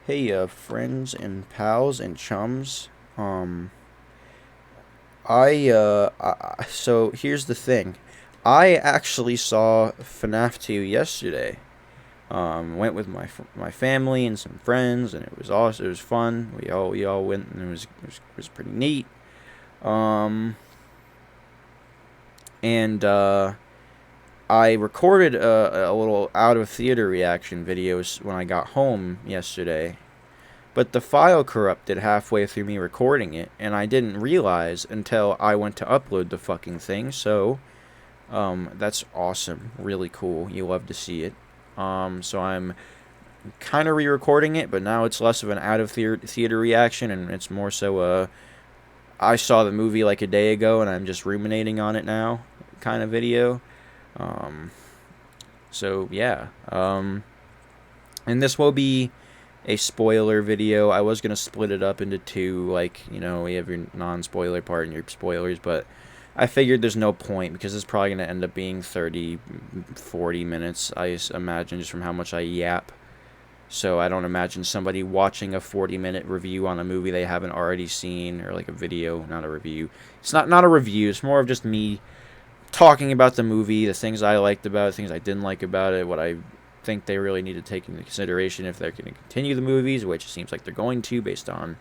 Hey, friends and pals and chums. Um, so here's the thing. I actually saw FNAF 2 yesterday. Went with my family and some friends, and it was awesome. It was fun. We all went, and it was pretty neat. Um, and I recorded a little out of theater reaction videos when I got home yesterday. But the file corrupted halfway through me recording it, and I didn't realize until I went to upload the fucking thing. So, that's awesome, really cool. You love to see it. So I'm kind of re-recording it, but now it's less of an out of theater reaction, and it's more so I saw the movie like a day ago, and I'm just ruminating on it now kind of video. Um, so yeah. And this will be a spoiler video. I was gonna split it up into two, like, we have your non-spoiler part and your spoilers, but I figured there's no point because it's probably gonna end up being 30, 40 minutes, I imagine, just from how much I yap. So I don't imagine somebody watching a 40-minute review on a movie they haven't already seen, or like a video, not a review. It's not a review. It's more of just me talking about the movie, the things I liked about it, things I didn't like about it, what I think they really need to take into consideration if they're going to continue the movies, which it seems like they're going to based on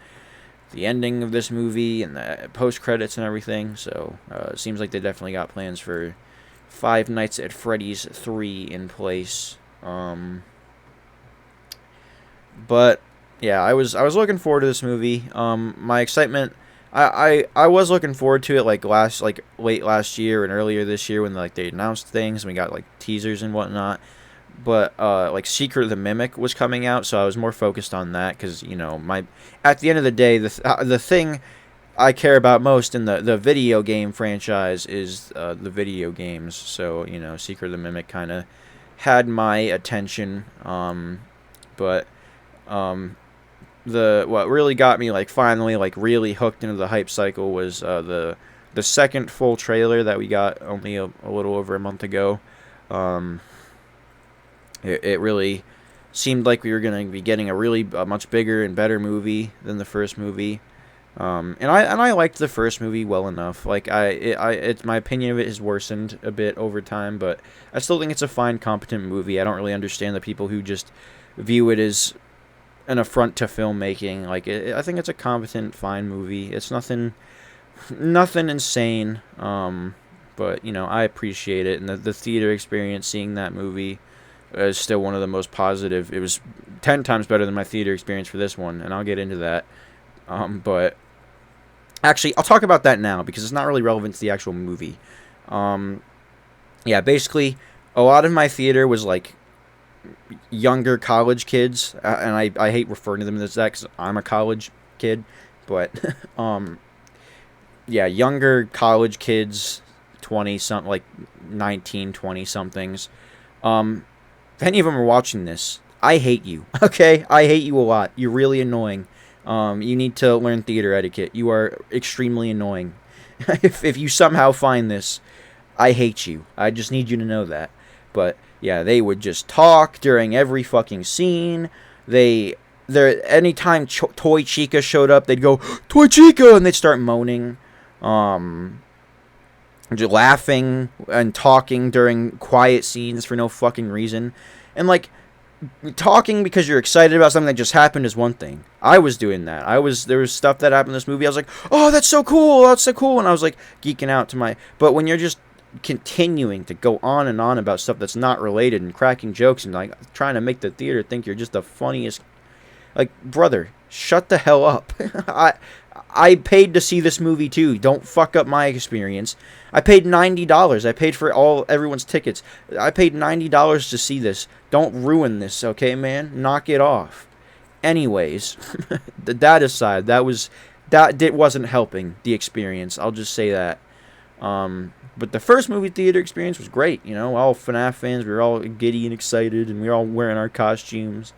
the ending of this movie and the post credits and everything. So it seems like they definitely got plans for Five Nights at Freddy's 3 in place. But yeah, I was looking forward to this movie. My excitement. I was looking forward to it like late last year and earlier this year when like they announced things and we got like teasers and whatnot. But like Secret of the Mimic was coming out, so I was more focused on that because my at the end of the day, the thing I care about most in the video game franchise is the video games. So Secret of the Mimic kind of had my attention. But the what really got me like finally like really hooked into the hype cycle was the second full trailer that we got only a little over a month ago. Um, it really seemed like we were going to be getting a much bigger and better movie than the first movie. And I liked the first movie well enough. Like it's my opinion of it has worsened a bit over time, but I still think it's a fine, competent movie. I don't really understand the people who just view it as an affront to filmmaking. Like I think it's a competent, fine movie. It's nothing insane. But I appreciate it, and the theater experience seeing that movie is still one of the most positive. It was 10 times better than my theater experience for this one, and I'll get into that. But actually, I'll talk about that now because it's not really relevant to the actual movie. Yeah, basically, a lot of my theater was like younger college kids, and I hate referring to them as that because I'm a college kid, but yeah, younger college kids, 20 something, like 19, 20 somethings. If any of them are watching this, I hate you. Okay, I hate you a lot. You're really annoying. You need to learn theater etiquette. You are extremely annoying. If you somehow find this, I hate you. I just need you to know that. But yeah, they would just talk during every fucking scene. Anytime Toy Chica showed up, they'd go Toy Chica, and they'd start moaning, just laughing and talking during quiet scenes for no fucking reason, and like talking because you're excited about something that just happened is one thing. I was doing that. There was stuff that happened in this movie. I was like, oh, that's so cool. That's so cool. And I was like geeking out to my, but when you're just continuing to go on and on about stuff that's not related and cracking jokes and like trying to make the theater think you're just the funniest, like, brother, shut the hell up. I paid to see this movie too. Don't fuck up my experience. I paid $90. I paid for everyone's tickets. I paid $90 to see this. Don't ruin this, okay, man? Knock it off. Anyways, that aside, that wasn't helping the experience. I'll just say that. But the first movie theater experience was great. All FNAF fans, we were all giddy and excited, and we were all wearing our costumes.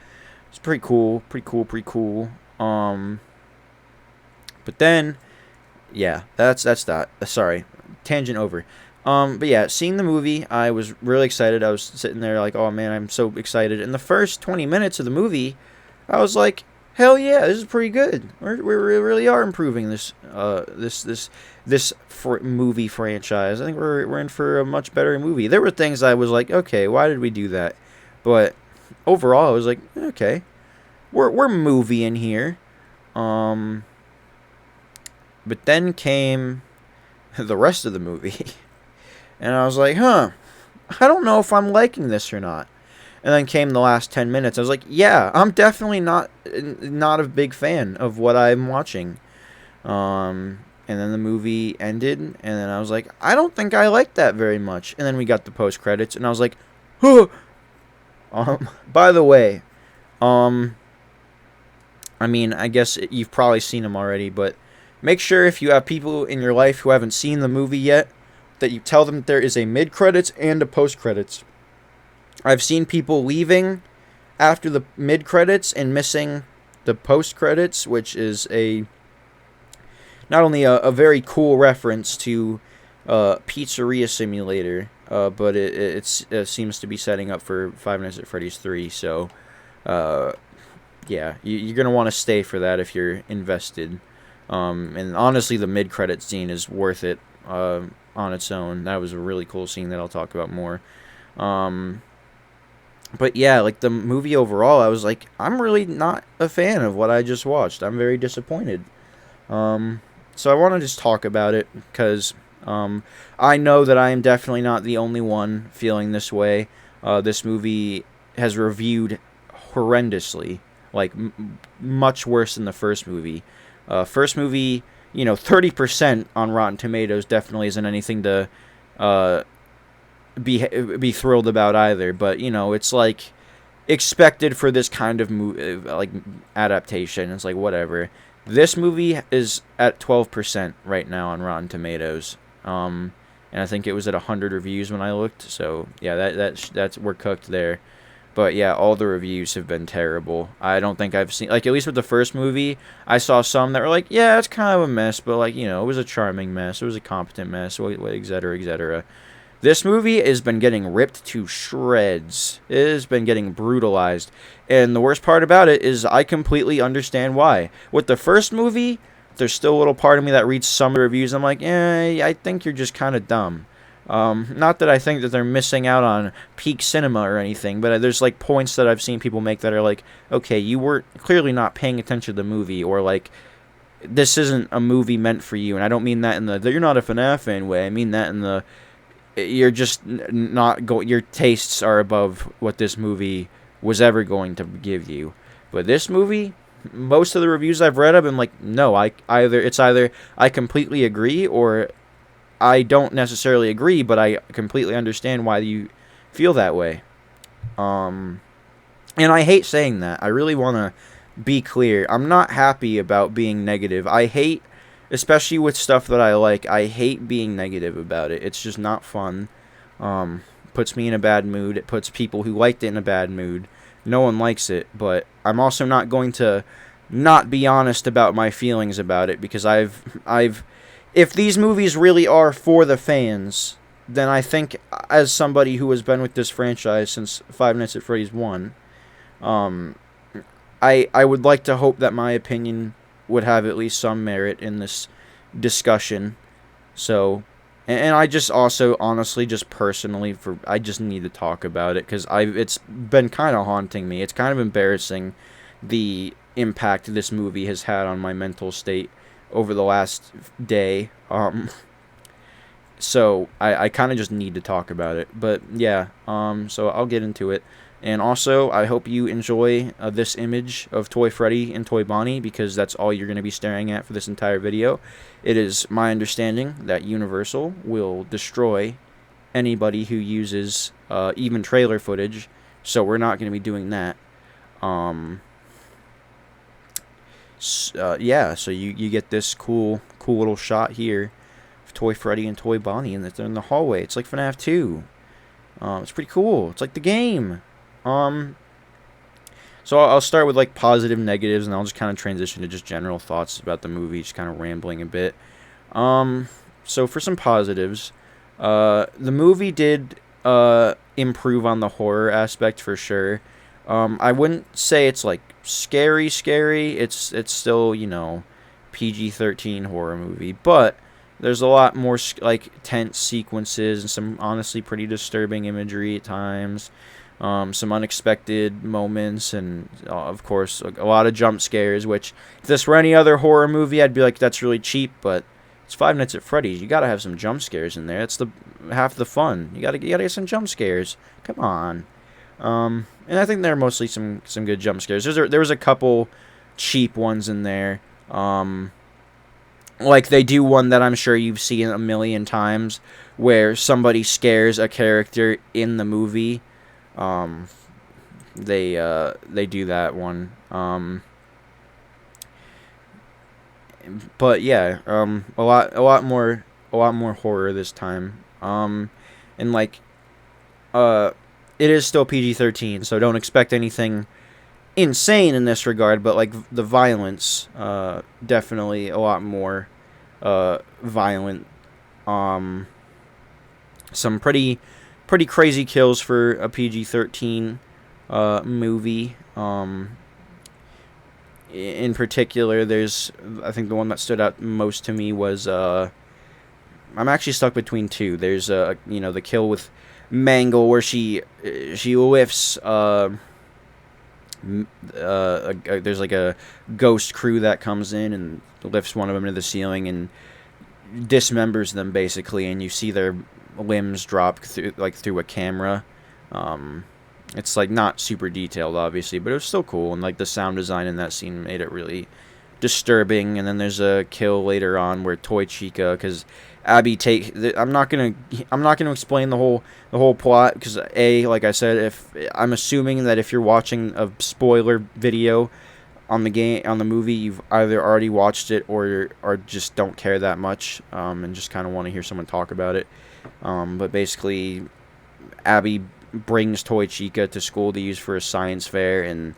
It's pretty cool. Pretty cool. But then, yeah, that's that. Sorry, tangent over. But yeah, seeing the movie, I was really excited. I was sitting there like, oh man, I'm so excited. In the first 20 minutes of the movie, I was like, hell yeah, this is pretty good. We really are improving this movie franchise. I think we're in for a much better movie. There were things I was like, okay, why did we do that? But overall, I was like, okay, we're movie in here. Um, but then came the rest of the movie, and I was like, huh, I don't know if I'm liking this or not. And then came the last 10 minutes. I was like, yeah, I'm definitely not a big fan of what I'm watching. And then the movie ended, and then I was like, I don't think I like that very much. And then we got the post credits, and I was like, huh. By the way, um, I mean, I guess you've probably seen them already, but make sure if you have people in your life who haven't seen the movie yet, that you tell them that there is a mid credits and a post credits. I've seen people leaving after the mid credits and missing the post credits, which is not only a very cool reference to Pizzeria Simulator, but it seems to be setting up for Five Nights at Freddy's 3. So, yeah, you're going to want to stay for that if you're invested. And honestly, the mid credit scene is worth it on its own. That was a really cool scene that I'll talk about more. But yeah, like the movie overall, I was like, I'm really not a fan of what I just watched. I'm very disappointed. So I want to just talk about it because I know that I am definitely not the only one feeling this way. This movie has reviewed horrendously, like much worse than the first movie. First movie, 30% on Rotten Tomatoes definitely isn't anything to be thrilled about either, but it's like expected for this kind of like adaptation. It's like whatever. This movie is at 12% right now on Rotten Tomatoes, and I think it was at 100 reviews when I looked. So yeah, that's we're cooked there. But yeah, all the reviews have been terrible. I don't think I've seen, like, at least with the first movie, I saw some that were like, yeah, it's kind of a mess, but like, it was a charming mess, it was a competent mess, etc., etc. This movie has been getting ripped to shreds. It has been getting brutalized. And the worst part about it is I completely understand why. With the first movie, there's still a little part of me that reads some of the reviews. I'm like, I think you're just kind of dumb. Not that I think that they're missing out on peak cinema or anything, but there's like points that I've seen people make that are like, okay, you were clearly not paying attention to the movie, or like, this isn't a movie meant for you. And I don't mean that in the you're not a FNAF fan way. I mean that in the you're just not your tastes are above what this movie was ever going to give you. But this movie, most of the reviews I've read, I've been like, no, it's either I completely agree or I don't necessarily agree, but I completely understand why you feel that way. And I hate saying that. I really want to be clear. I'm not happy about being negative. I hate, especially with stuff that I like, I hate being negative about it. It's just not fun. Puts me in a bad mood. It puts people who liked it in a bad mood. No one likes it, but I'm also not going to not be honest about my feelings about it, because if these movies really are for the fans, then I think, as somebody who has been with this franchise since Five Nights at Freddy's 1, I would like to hope that my opinion would have at least some merit in this discussion. So, and I just also, honestly, just personally, I just need to talk about it, because it's been kind of haunting me. It's kind of embarrassing, the impact this movie has had on my mental state over the last day. So I kind of just need to talk about it. But yeah, so I'll get into it. And also, I hope you enjoy this image of Toy Freddy and Toy Bonnie, because that's all you're going to be staring at for this entire video. It is my understanding that Universal will destroy anybody who uses even trailer footage, so we're not going to be doing that. Yeah, so you get this cool little shot here of Toy Freddy and Toy Bonnie, and they're in the hallway. It's like FNAF 2. It's pretty cool. It's like the game. So I'll start with like positive, negatives, and I'll just kind of transition to just general thoughts about the movie, just kind of rambling a bit. So for some positives, the movie did improve on the horror aspect for sure. I wouldn't say it's like scary, scary. It's still, PG-13 horror movie, but there's a lot more like tense sequences and some honestly pretty disturbing imagery at times. Some unexpected moments, and of course a lot of jump scares. Which, if this were any other horror movie, I'd be like, that's really cheap. But it's Five Nights at Freddy's. You gotta have some jump scares in there. That's the half the fun. You gotta get some jump scares. Come on. And I think there are mostly some good jump scares. There was a couple cheap ones in there. Like they do one that I'm sure you've seen a million times, where somebody scares a character in the movie. They do that one. But yeah, a lot more horror this time. And like, it is still PG-13, so don't expect anything insane in this regard. But like the violence, definitely a lot more, violent. Some pretty crazy kills for a PG-13 movie. In particular, I think the one that stood out most to me was I'm actually stuck between two. There's the kill with Mangle where she lifts there's like a ghost crew that comes in and lifts one of them to the ceiling and dismembers them basically, and you see their limbs drop through a camera. It's like not super detailed obviously, but it was still cool, and like the sound design in that scene made it really disturbing. And then there's a kill later on where Toy Chica, because Abby I'm not gonna explain the whole plot, because like I said, if I'm assuming that if you're watching a spoiler video on the movie, you've either already watched it or just don't care that much, and just kind of want to hear someone talk about it. But basically, Abby brings Toy Chica to school to use for a science fair, and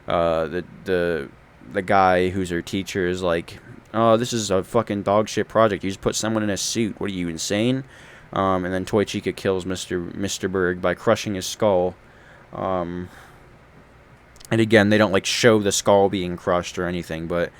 the guy who's her teacher is like, "Oh, this is a fucking dog shit project. You just put someone in a suit. What are you, insane?" And then Toy Chica kills Mr. Berg by crushing his skull. And again, they don't like show the skull being crushed or anything, but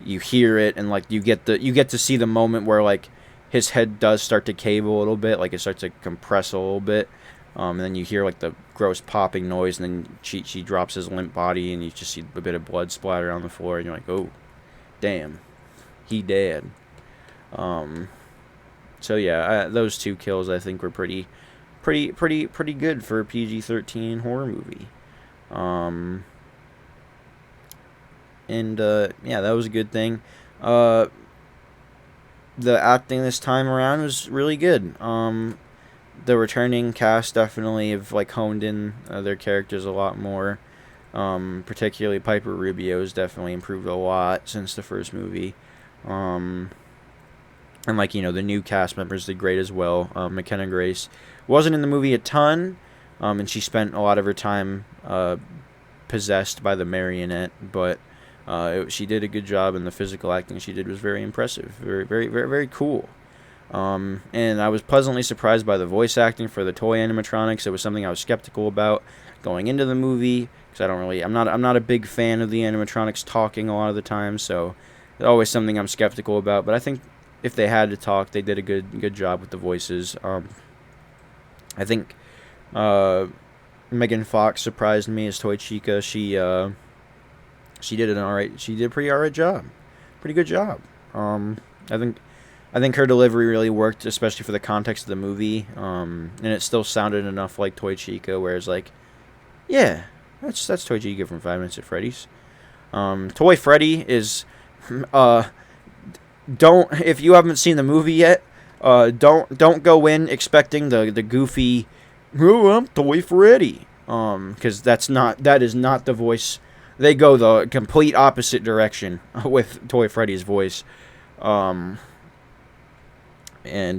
you hear it, and like you get to see the moment where like his head does start to cave a little bit, like it starts to compress a little bit. And then you hear like the gross popping noise, and then she drops his limp body, and you just see a bit of blood splatter on the floor, and you're like, oh, damn, he dead. So yeah, those two kills I think were pretty good for a PG-13 horror movie. Yeah, that was a good thing. The acting this time around was really good. The returning cast definitely have like honed in their characters a lot more. Particularly Piper Rubio's definitely improved a lot since the first movie. And like, the new cast members did great as well. McKenna Grace wasn't in the movie a ton, and she spent a lot of her time possessed by the marionette, but she did a good job, and the physical acting she did was very impressive, very, very, very, very cool. And I was pleasantly surprised by the voice acting for the toy animatronics. It was something I was skeptical about going into the movie, because I'm not a big fan of the animatronics talking a lot of the time, so it's always something I'm skeptical about. But I think if they had to talk, they did a good job with the voices. I think Megan Fox surprised me as Toy Chica. She did a pretty alright job, pretty good job. I think her delivery really worked, especially for the context of the movie. And it still sounded enough like Toy Chica, whereas like, yeah, that's Toy Chica from Five Nights at Freddy's. Toy Freddy is, if you haven't seen the movie yet, don't go in expecting the goofy, "Oh, I'm Toy Freddy," because that is not the voice. They go the complete opposite direction with Toy Freddy's voice. And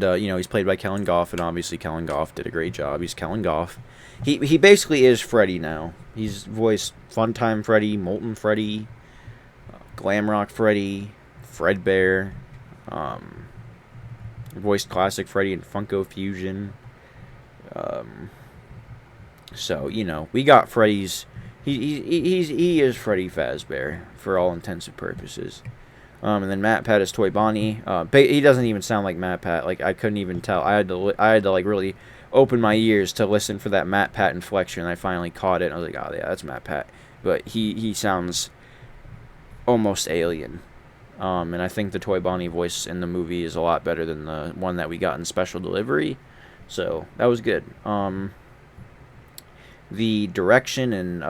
he's played by Kellen Goff, and obviously Kellen Goff did a great job. He's Kellen Goff. He basically is Freddy now. He's voiced Funtime Freddy, Molten Freddy, Glamrock Freddy, Fredbear, voiced classic Freddy in Funko Fusion. So we got Freddy's He is Freddy Fazbear for all intents and purposes. And then Matt Pat is Toy Bonnie. He doesn't even sound like Matt Pat. Like, I couldn't even tell. I had to like really open my ears to listen for that Matt Pat inflection. And I finally caught it. And I was like, oh yeah, that's Matt Pat. But he sounds almost alien. And I think the Toy Bonnie voice in the movie is a lot better than the one that we got in special delivery. So that was good. The direction and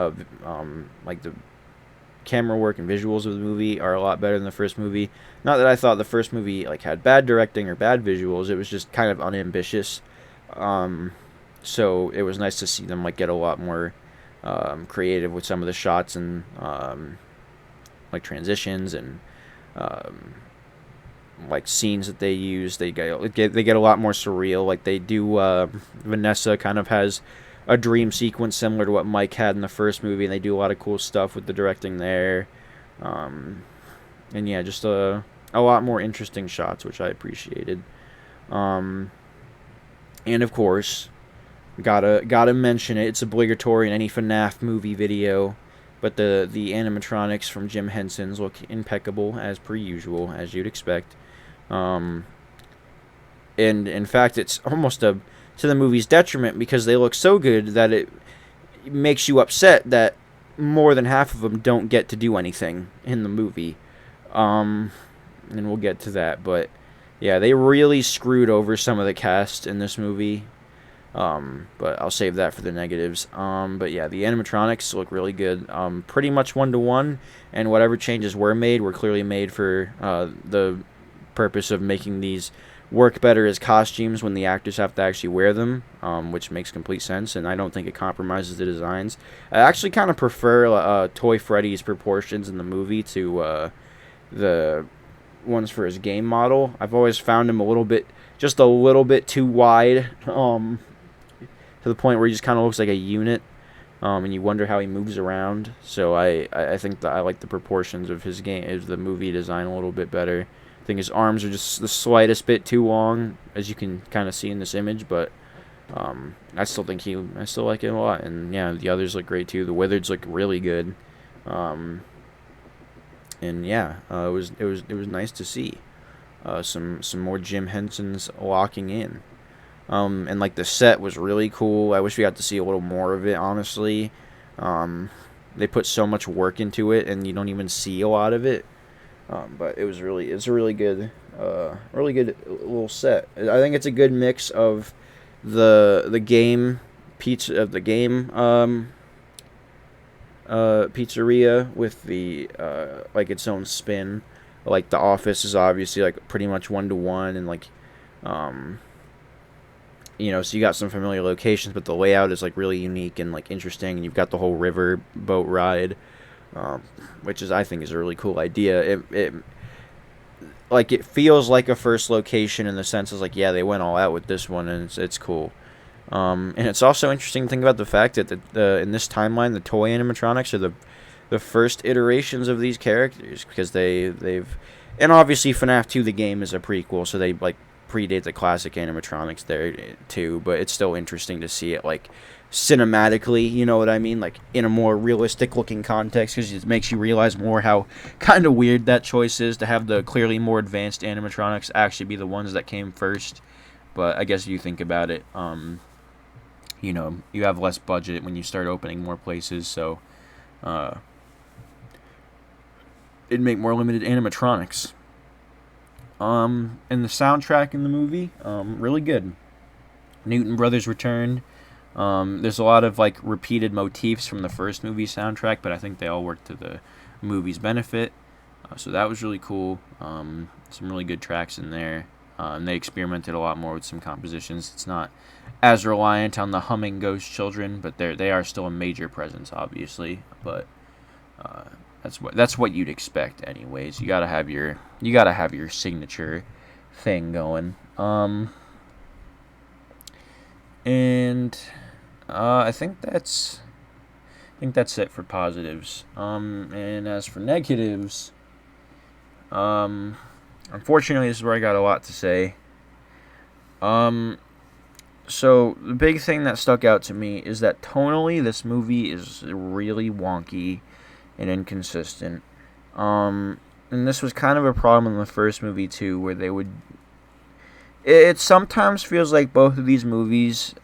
like the camera work and visuals of the movie are a lot better than the first movie. Not that I thought the first movie like had bad directing or bad visuals. It was just kind of unambitious. So it was nice to see them like get a lot more creative with some of the shots and like transitions and like scenes that they use. They get a lot more surreal. Like they do. Vanessa kind of has a dream sequence similar to what Mike had in the first movie, and they do a lot of cool stuff with the directing there. And yeah, just a lot more interesting shots, which I appreciated. And of course, gotta mention it. It's obligatory in any FNAF movie video. But the animatronics from Jim Henson's look impeccable as per usual, as you'd expect. And in fact, it's almost to the movie's detriment because they look so good that it makes you upset that more than half of them don't get to do anything in the movie. And we'll get to that, but yeah, they really screwed over some of the cast in this movie. But I'll save that for the negatives. But yeah, the animatronics look really good. Pretty much 1-to-1, and whatever changes were made were clearly made for the purpose of making these work better as costumes when the actors have to actually wear them, which makes complete sense, and I don't think it compromises the designs. I actually kind of prefer Toy Freddy's proportions in the movie to the ones for his game model. I've always found him just a little bit too wide, to the point where he just kind of looks like a unit, and you wonder how he moves around. So I think that I like the proportions of the movie design a little bit better. I think his arms are just the slightest bit too long, as you can kind of see in this image, but I still like it a lot. And yeah, the others look great too. The Wizards look really good, and yeah, it was nice to see some more Jim Henson's locking in. And like the set was really cool. I wish we got to see a little more of it, honestly. They put so much work into it, and you don't even see a lot of it. But it's a really good little set. I think it's a good mix of the game pizzeria with the like its own spin. Like the office is obviously like pretty much 1-to-1, and like so you got some familiar locations, but the layout is like really unique and like interesting. And you've got the whole river boat ride. Which I think is a really cool idea. It feels like a first location in the sense is like, yeah, they went all out with this one, and it's cool. And it's also interesting to think about the fact that in this timeline, the toy animatronics are the first iterations of these characters, because they've and obviously FNAF 2 the game is a prequel, so they like predate the classic animatronics there too. But it's still interesting to see it like cinematically, you know what I mean, like in a more realistic looking context, because it makes you realize more how kind of weird that choice is to have the clearly more advanced animatronics actually be the ones that came first. But I guess if you think about it, you have less budget when you start opening more places, so it'd make more limited animatronics. And the soundtrack in the movie, really good. Newton Brothers returned. There's a lot of like repeated motifs from the first movie soundtrack, but I think they all work to the movie's benefit. So that was really cool. Some really good tracks in there. And they experimented a lot more with some compositions. It's not as reliant on the humming ghost children, but they are still a major presence, obviously. But that's what you'd expect, anyways. You gotta have your signature thing going. And I think that's it for positives. And as for negatives, unfortunately, this is where I got a lot to say. So the big thing that stuck out to me is that tonally, this movie is really wonky and inconsistent. And this was kind of a problem in the first movie too, where they would. It sometimes feels like both of these movies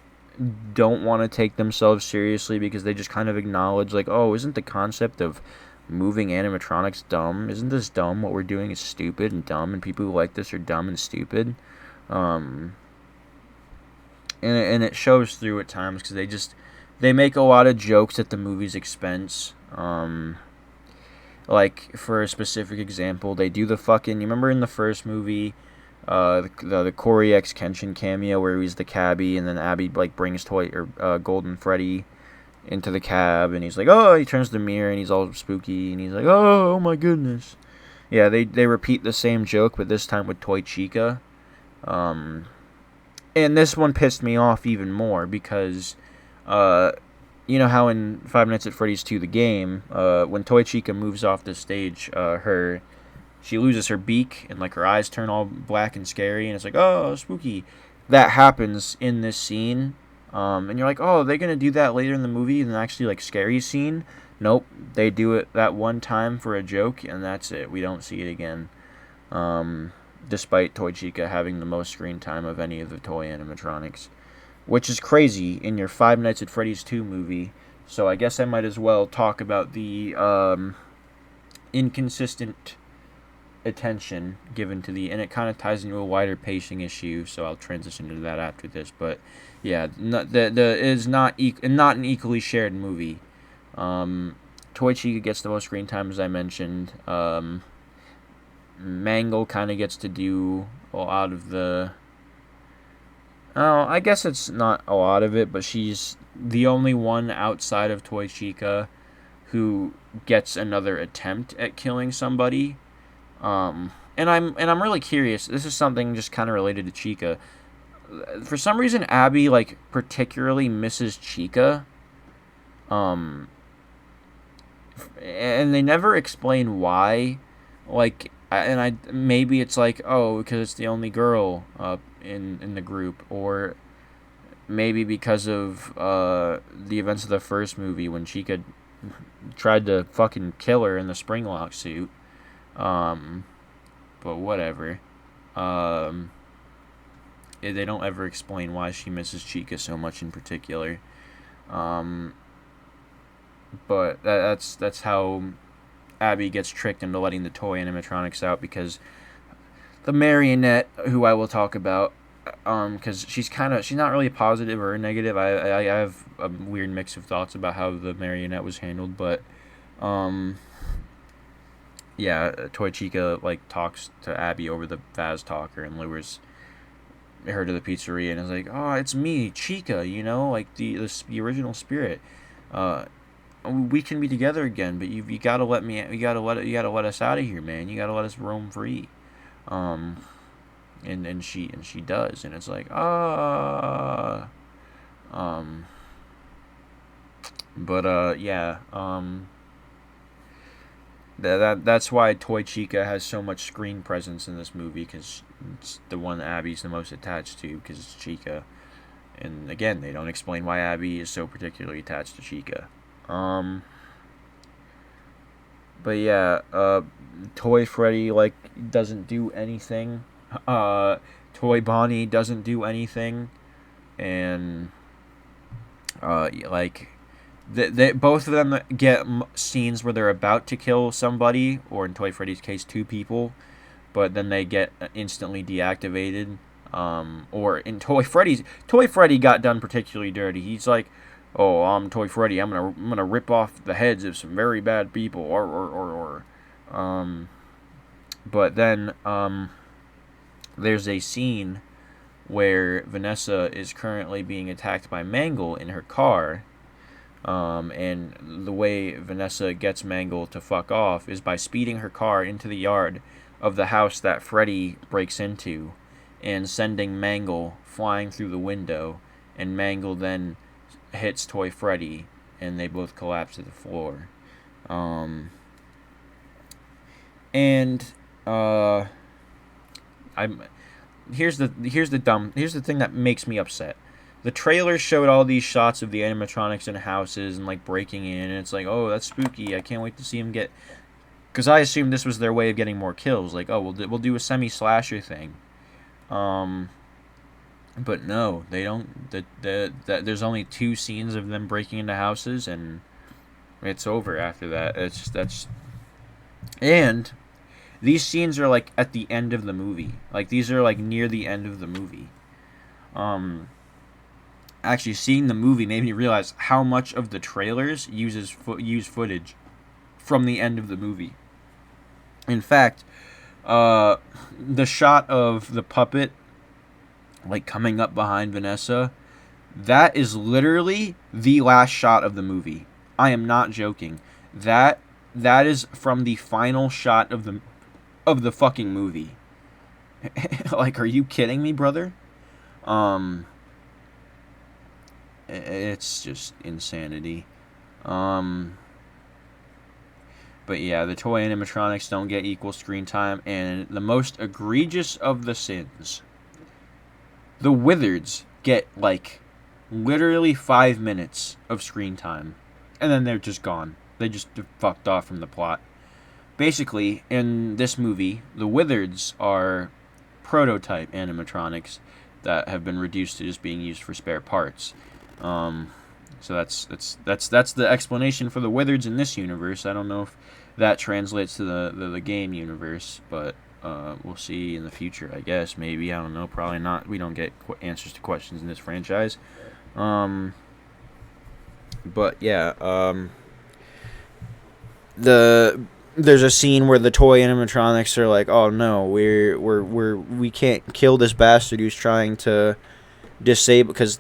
don't want to take themselves seriously because they just kind of acknowledge, like, oh, isn't the concept of moving animatronics dumb? Isn't this dumb? What we're doing is stupid and dumb, and people who like this are dumb and stupid. Um, and it shows through at times because they make a lot of jokes at the movie's expense. Like for a specific example, they do the fucking. You remember in the first movie, the Corey X Kenshin cameo where he's the cabbie, and then Abby like brings toy or Golden Freddy into the cab, and he's like, oh, he turns the mirror, and he's all spooky, and he's like, oh my goodness. Yeah, they repeat the same joke, but this time with Toy Chica. Um, and this one pissed me off even more because, uh, you know how in Five Nights at Freddy's 2, the game, when Toy Chica moves off the stage, she loses her beak and like her eyes turn all black and scary, and it's like, oh, spooky. That happens in this scene, and you're like, oh, are they gonna do that later in the movie in an actually like scary scene? Nope, they do it that one time for a joke, and that's it. We don't see it again. Despite Toy Chica having the most screen time of any of the toy animatronics, which is crazy in your Five Nights at Freddy's 2 movie. So I guess I might as well talk about the inconsistent attention given to and it kind of ties into a wider pacing issue. So I'll transition to that after this. But yeah, the is not not an equally shared movie. Toy Chica gets the most screen time, as I mentioned. Mangle kind of gets to do a lot of the. Oh, I guess it's not a lot of it, but she's the only one outside of Toy Chica who gets another attempt at killing somebody. And I'm really curious. This is something just kind of related to Chica. For some reason, Abby like particularly misses Chica. Um, and they never explain why. Like, and I maybe it's like, oh, because it's the only girl in the group, or maybe because of the events of the first movie when Chica tried to fucking kill her in the Springlock suit. But whatever. They don't ever explain why she misses Chica so much in particular. Um, but that's how Abby gets tricked into letting the toy animatronics out, because the marionette, who I will talk about, because she's not really positive or negative. I have a weird mix of thoughts about how the marionette was handled, but yeah, Toy Chica like talks to Abby over the Vaz talker and lures her to the pizzeria and is like, "Oh, it's me, Chica. You know, like the original spirit. Uh, we can be together again, but you gotta let me. You gotta let us out of here, man. You gotta let us roam free." Um, and she does, and it's like, ah. Um, but yeah. That's why Toy Chica has so much screen presence in this movie, because it's the one Abby's the most attached to, because it's Chica. And again, they don't explain why Abby is so particularly attached to Chica. But yeah, Toy Freddy like doesn't do anything. Toy Bonnie doesn't do anything, and like they both of them get scenes where they're about to kill somebody, or in Toy Freddy's case, two people, but then they get instantly deactivated. Or in Toy Freddy got done particularly dirty. He's like, "Oh, I'm Toy Freddy. I'm gonna rip off the heads of some very bad people." Or. But then there's a scene where Vanessa is currently being attacked by Mangle in her car. And the way Vanessa gets Mangle to fuck off is by speeding her car into the yard of the house that Freddy breaks into and sending Mangle flying through the window, and Mangle then hits Toy Freddy and they both collapse to the floor. And I'm here's the thing that makes me upset. the trailer showed all these shots of the animatronics in houses and like breaking in, and it's like, oh, that's spooky. I can't wait to see them get. Because I assumed this was their way of getting more kills. Like, oh, we'll do a semi-slasher thing. But no, they don't. There's only 2 scenes of them breaking into houses, and it's over after that. And these scenes are like at the end of the movie. Like these are like near the end of the movie. Actually, seeing the movie made me realize how much of the trailers use footage from the end of the movie. In fact, the shot of the puppet like coming up behind Vanessa, that is literally the last shot of the movie. I am not joking. That is from the final shot of the fucking movie. Like, are you kidding me, brother? It's just insanity. But yeah, the toy animatronics don't get equal screen time, and the most egregious of the sins, the Wizards get like literally 5 minutes of screen time, and then they're just gone. They just fucked off from the plot. Basically, in this movie, the Wizards are prototype animatronics that have been reduced to just being used for spare parts. So that's the explanation for the Wizards in this universe. I don't know if that translates to the game universe, but we'll see in the future, I guess. Maybe, I don't know, probably not. We don't get answers to questions in this franchise. But yeah, there's a scene where the toy animatronics are like, oh no, we can't kill this bastard who's trying to disable, because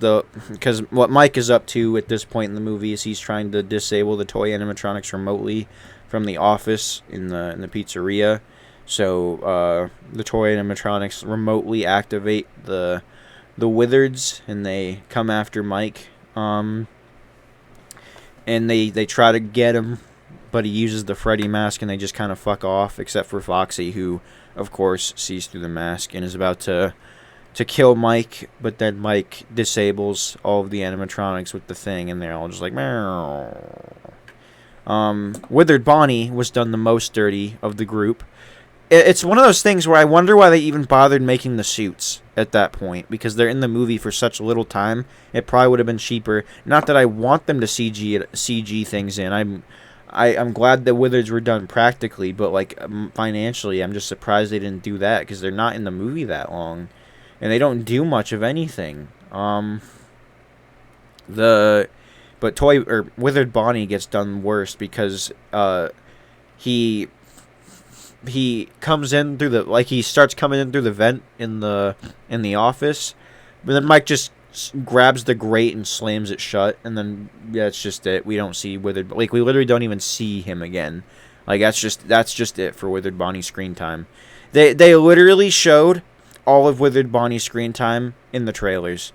what Mike is up to at this point in the movie is he's trying to disable the toy animatronics remotely from the office in the pizzeria. So the toy animatronics remotely activate the Wizards, and they come after Mike. And they try to get him, but he uses the Freddy mask, and they just kind of fuck off, except for Foxy, who of course sees through the mask and is about to kill Mike, but then Mike disables all of the animatronics with the thing, and they're all just like, meow. Withered Bonnie was done the most dirty of the group. It's one of those things where I wonder why they even bothered making the suits at that point, because they're in the movie for such little time. It probably would have been cheaper. Not that I want them to CG things in. I'm glad the Wizards were done practically, but like financially, I'm just surprised they didn't do that, because they're not in the movie that long. And they don't do much of anything. Withered Bonnie gets done worse because he comes in through he starts coming in through the vent in the office, but then Mike just grabs the grate and slams it shut, and then that's just it. We don't see Withered, we literally don't even see him again. Like that's just it for Withered Bonnie screen time. They literally showed all of Withered Bonnie's screen time in the trailers.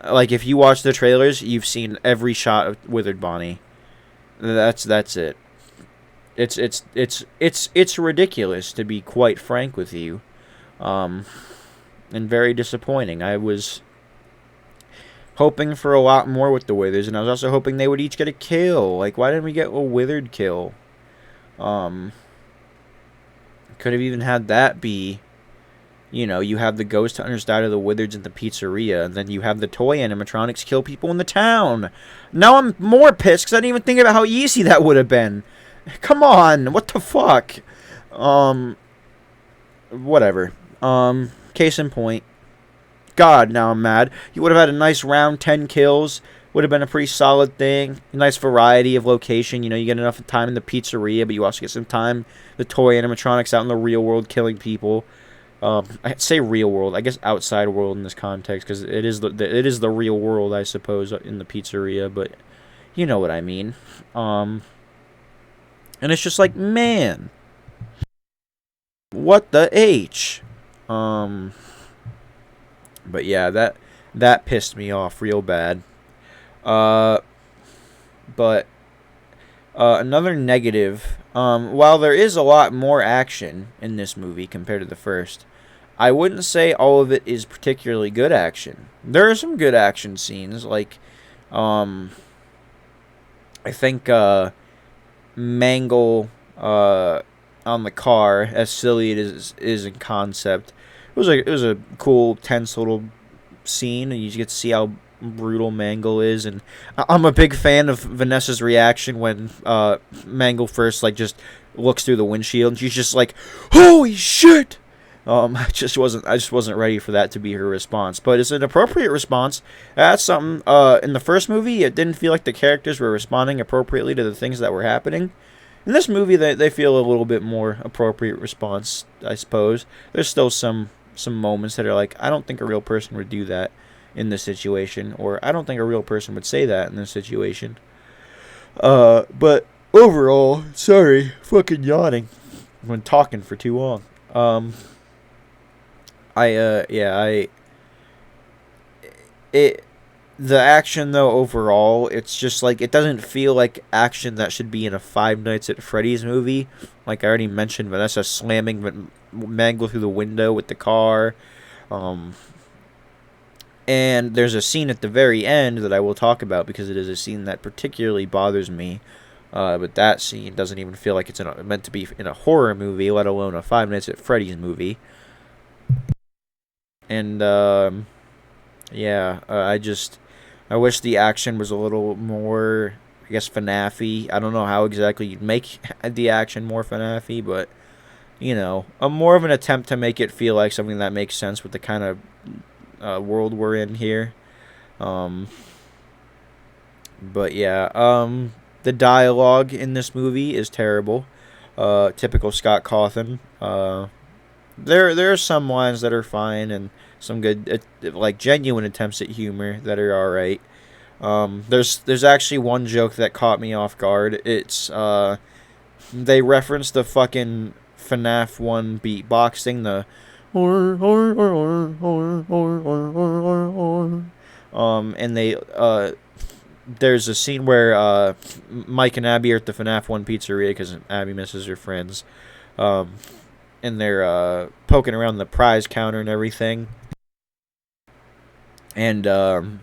Like, if you watch the trailers, you've seen every shot of Withered Bonnie. That's it. It's ridiculous, to be quite frank with you, and very disappointing. I was hoping for a lot more with the Withers, and I was also hoping they would each get a kill. Like, why didn't we get a Withered kill? Could have even had that be, you have the ghost hunters die to the Wizards in the pizzeria, and then you have the toy animatronics kill people in the town. Now I'm more pissed because I didn't even think about how easy that would have been. Come on, what the fuck? Whatever. Case in point. God, now I'm mad. You would have had a nice round 10 kills. Would have been a pretty solid thing. A nice variety of location. You get enough time in the pizzeria, but you also get some time the toy animatronics out in the real world killing people. I'd say real world. I guess outside world in this context, because it is the real world, I suppose, in the pizzeria. But you know what I mean. And it's just like, man, what the H? But yeah, that pissed me off real bad. But another negative. While there is a lot more action in this movie compared to the first, I wouldn't say all of it is particularly good action. There are some good action scenes, like, um, I think, Mangle, on the car, as silly it is in concept. It was a cool, tense little scene, and you get to see how brutal Mangle is. And I'm a big fan of Vanessa's reaction when Mangle first just looks through the windshield, and she's just like, "Holy shit!" I just wasn't ready for that to be her response, but it's an appropriate response. That's something. In the first movie, it didn't feel like the characters were responding appropriately to the things that were happening. In this movie, they feel a little bit more appropriate response, I suppose. There's still some moments that are like, I don't think a real person would do that in this situation, or I don't think a real person would say that in this situation. But overall, sorry, fucking yawning when talking for too long. It the action though overall, it's just like it doesn't feel like action that should be in a Five Nights at Freddy's movie. Like I already mentioned, Vanessa slamming Mangle through the window with the car. Um, and there's a scene at the very end that I will talk about because it is a scene that particularly bothers me. But that scene doesn't even feel like it's meant to be in a horror movie, let alone a Five Nights at Freddy's movie. And I wish the action was a little more, I guess, FNAF-y. I don't know how exactly you'd make the action more FNAF-y, but a more of an attempt to make it feel like something that makes sense with the kind of world we're in here. But yeah, the dialogue in this movie is terrible. Typical Scott Cawthon. There are some lines that are fine and some good, like genuine attempts at humor that are all right. There's actually one joke that caught me off guard. It's they reference the fucking FNAF 1 beatboxing, the and there's a scene where Mike and Abby are at the FNAF 1 pizzeria because Abby misses her friends. And they're poking around the prize counter and everything. And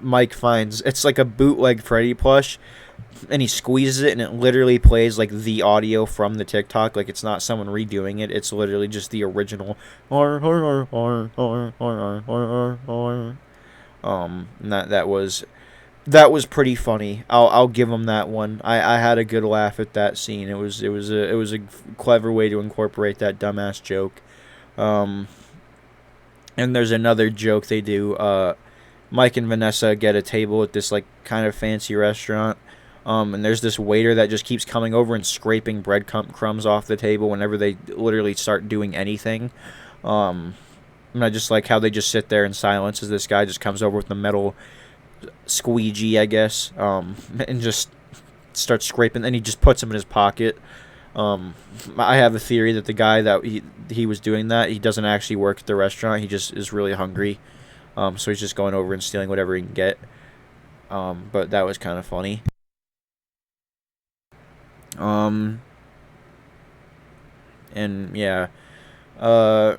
Mike finds it's like a bootleg Freddy plush, and he squeezes it, and it literally plays like the audio from the TikTok. Like it's not someone redoing it; it's literally just the original. And that was pretty funny. I'll give him that one. I had a good laugh at that scene. It was a clever way to incorporate that dumbass joke. And there's another joke they do. Mike and Vanessa get a table at this like kind of fancy restaurant. And there's this waiter that just keeps coming over and scraping breadcrumbs off the table whenever they literally start doing anything. And I just like how they just sit there in silence as this guy just comes over with the metal squeegee, I guess, and just starts scraping, and he just puts them in his pocket. I have a theory that the guy that he was doing that, he doesn't actually work at the restaurant. He just is really hungry, so he's just going over and stealing whatever he can get. But that was kind of funny. And yeah, the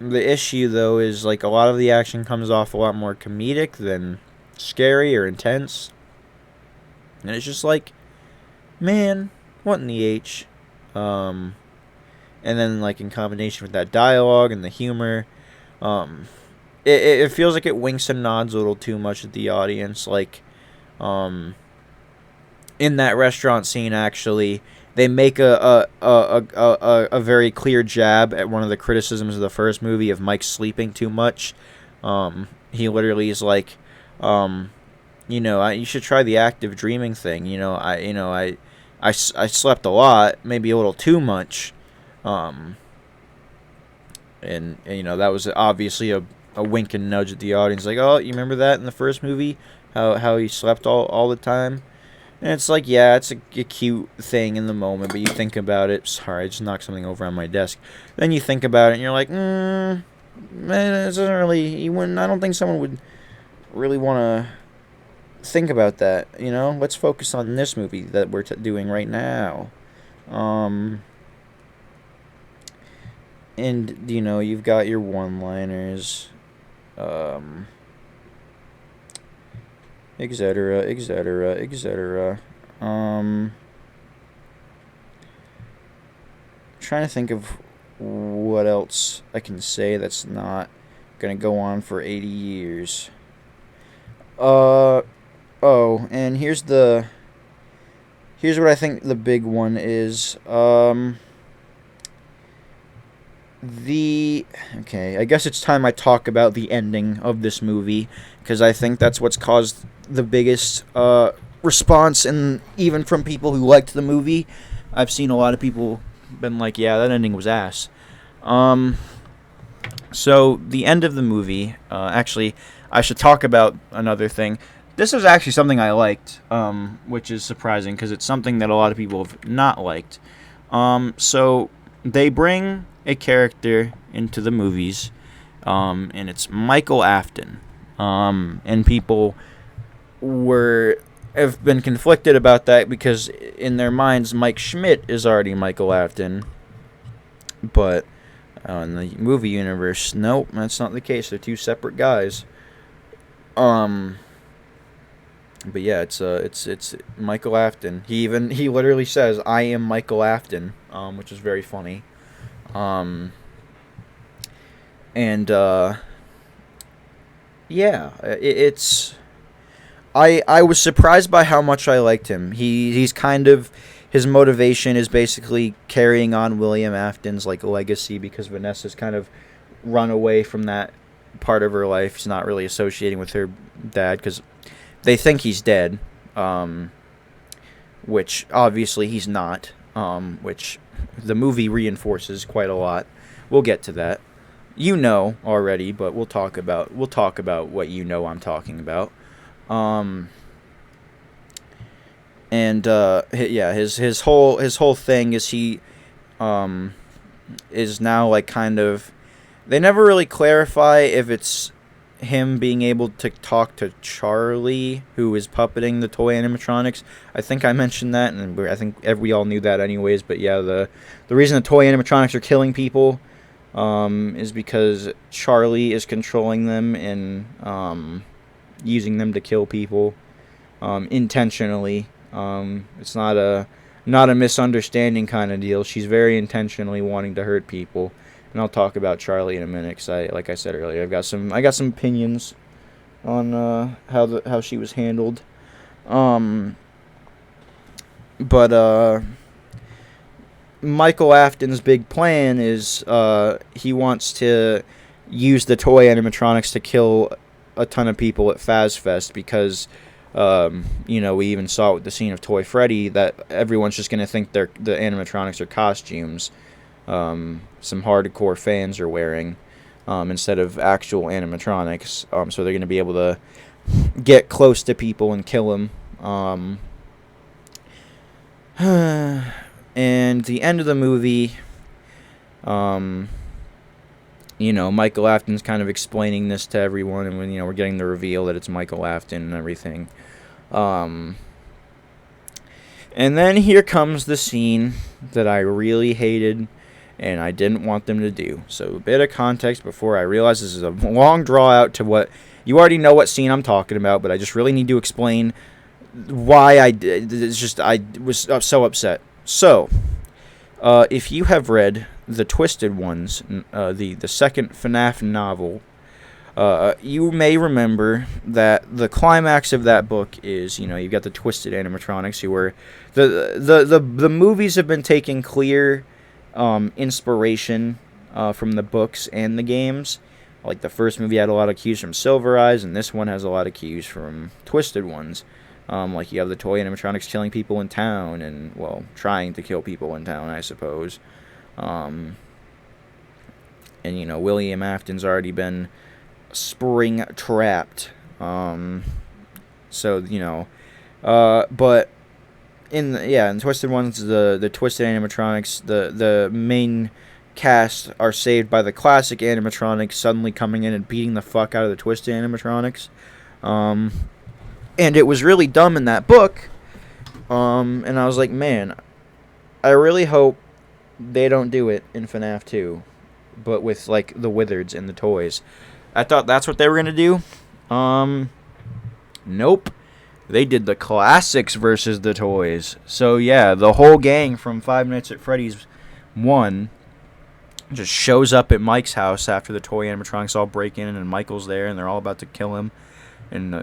issue though is like a lot of the action comes off a lot more comedic than scary or intense, and it's just like, man, what in the H? And then like in combination with that dialogue and the humor, it feels like it winks and nods a little too much at the audience. Like, in that restaurant scene, actually, they make a very clear jab at one of the criticisms of the first movie of Mike sleeping too much. He literally is like, you should try the active dreaming thing. I slept a lot, maybe a little too much. And that was obviously a wink and nudge at the audience. Like, oh, you remember that in the first movie? How he slept all the time? And it's like, yeah, it's a cute thing in the moment, but you think about it. Sorry, I just knocked something over on my desk. Then you think about it, and you're like, man, it doesn't really. I don't think someone would really want to think about that. Let's focus on this movie that we're doing right now. And, you've got your one-liners, um, etc., etc., etc. Trying to think of what else I can say that's not gonna go on for 80 years. Oh, and here's what I think the big one is. Okay, I guess it's time I talk about the ending of this movie, because I think that's what's caused the biggest response, and even from people who liked the movie, I've seen a lot of people been like, yeah, that ending was ass. So the end of the movie, actually, I should talk about another thing. This is actually something I liked, which is surprising, because it's something that a lot of people have not liked. So they bring a character into the movies, and it's Michael Afton. And people have been conflicted about that, because in their minds, Mike Schmidt is already Michael Afton. But in the movie universe, nope, that's not the case. They're two separate guys. But yeah, it's Michael Afton. He literally says, "I am Michael Afton," which is very funny. And yeah, it's. I was surprised by how much I liked him. He's kind of, his motivation is basically carrying on William Afton's legacy, because Vanessa's kind of run away from that part of her life. She's not really associating with her dad because they think he's dead, which obviously he's not, which the movie reinforces quite a lot. We'll get to that. You know already, but we'll talk about what I'm talking about. And yeah, his whole thing is he is now kind of, they never really clarify if it's him being able to talk to Charlie, who is puppeting the toy animatronics. I think I mentioned that, and I think we all knew that anyways. But yeah, the reason the toy animatronics are killing people is because Charlie is controlling them and using them to kill people intentionally. It's not a misunderstanding kind of deal. She's very intentionally wanting to hurt people. And I'll talk about Charlie in a minute, because like I said earlier, I got some opinions on how she was handled. But Michael Afton's big plan is he wants to use the toy animatronics to kill a ton of people at FazFest, because we even saw it with the scene of Toy Freddy, that everyone's just going to think the animatronics are costumes. Some hardcore fans are wearing instead of actual animatronics. So they're going to be able to get close to people and kill them. And the end of the movie, Michael Afton's kind of explaining this to everyone, and when we're getting the reveal that it's Michael Afton and everything. And then here comes the scene that I really hated, and I didn't want them to do. So a bit of context before I realize this is a long draw out to what you already know what scene I'm talking about, but I just really need to explain why I did. It's just I was so upset. So, if you have read The Twisted Ones, the second FNAF novel, you may remember that the climax of that book is, you've got the twisted animatronics, who were the movies have been taking clear inspiration from the books and the games. Like the first movie had a lot of cues from Silver Eyes, and this one has a lot of cues from Twisted Ones. Like you have the toy animatronics killing people in town, and trying to kill people in town, I suppose. And William Afton's already been spring trapped. But in Twisted Ones, the twisted animatronics, the main cast are saved by the classic animatronics suddenly coming in and beating the fuck out of the twisted animatronics. And it was really dumb in that book. And I was like, man, I really hope they don't do it in FNAF 2. but with like the Wizards and the toys. I thought that's what they were gonna do. Nope. They did the classics versus the toys. So yeah, the whole gang from Five Nights at Freddy's 1 just shows up at Mike's house after the toy animatronics all break in, and Michael's there, and they're all about to kill him, and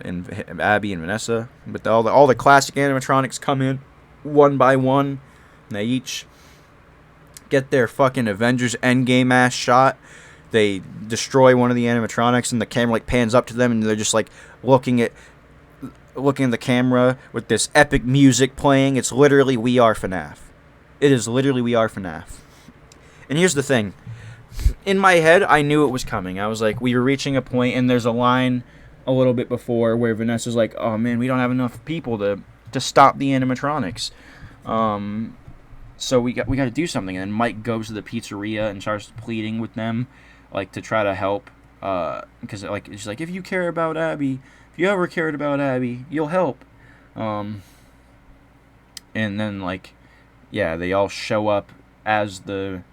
Abby and Vanessa. But all the classic animatronics come in one by one, and they each get their fucking Avengers Endgame ass shot. They destroy one of the animatronics, and the camera like pans up to them, and they're just like looking at the camera with this epic music playing. It's literally We Are FNAF. It is literally We Are FNAF. And here's the thing. In my head, I knew it was coming. I was like, we were reaching a point, and there's a line a little bit before where Vanessa's like, oh man, we don't have enough people to stop the animatronics. So we got to do something. And then Mike goes to the pizzeria and starts pleading with them, like, to try to help. Because like it's like, if you care about Abby, if you ever cared about Abby, you'll help. And then like, yeah, they all show up as the.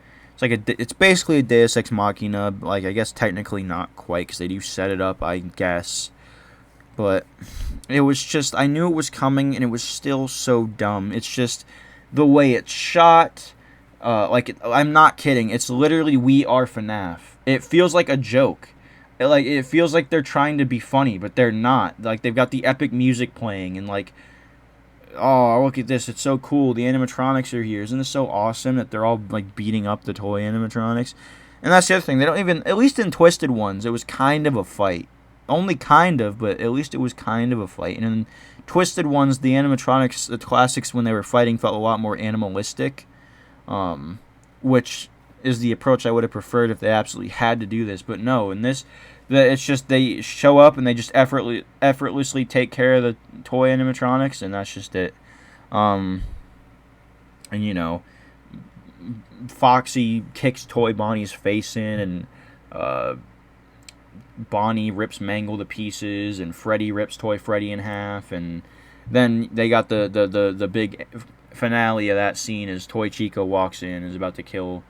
It's basically a Deus Ex Machina. Like, I guess technically not quite, because they do set it up, I guess. But it was just, I knew it was coming, and it was still so dumb. It's just the way it's shot. I'm not kidding. It's literally We Are FNAF. It feels like a joke. It feels like they're trying to be funny, but they're not. Like, they've got the epic music playing, and like, oh, look at this, it's so cool, the animatronics are here. Isn't this so awesome that they're all like beating up the toy animatronics? And that's the other thing, they don't even, at least in Twisted Ones, it was kind of a fight. Only kind of, but at least it was kind of a fight. And in Twisted Ones, the animatronics, the classics, when they were fighting, felt a lot more animalistic, which is the approach I would have preferred if they absolutely had to do this. But no, in this, it's just they show up and they just effortlessly take care of the toy animatronics, and that's just it. And you know, Foxy kicks Toy Bonnie's face in, and Bonnie rips Mangle to pieces, and Freddy rips Toy Freddy in half, and then they got the big finale of that scene as Toy Chica walks in and is about to kill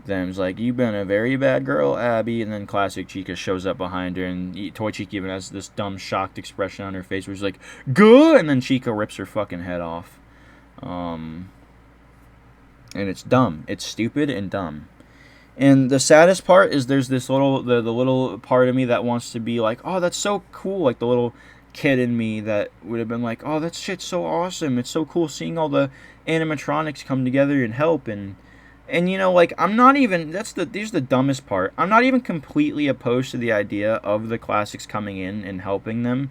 them. It's like, you've been a very bad girl, Abby. And then classic Chica shows up behind her, and Toy Chica even has this dumb shocked expression on her face where she's like, good, and then Chica rips her fucking head off. And it's dumb. It's stupid and dumb. And the saddest part is there's this little the little part of me that wants to be like, oh, that's so cool, like the little kid in me that would have been like, oh, that shit's so awesome, it's so cool seeing all the animatronics come together and help. And you know, like, I'm not even, here's the dumbest part, I'm not even completely opposed to the idea of the classics coming in and helping them,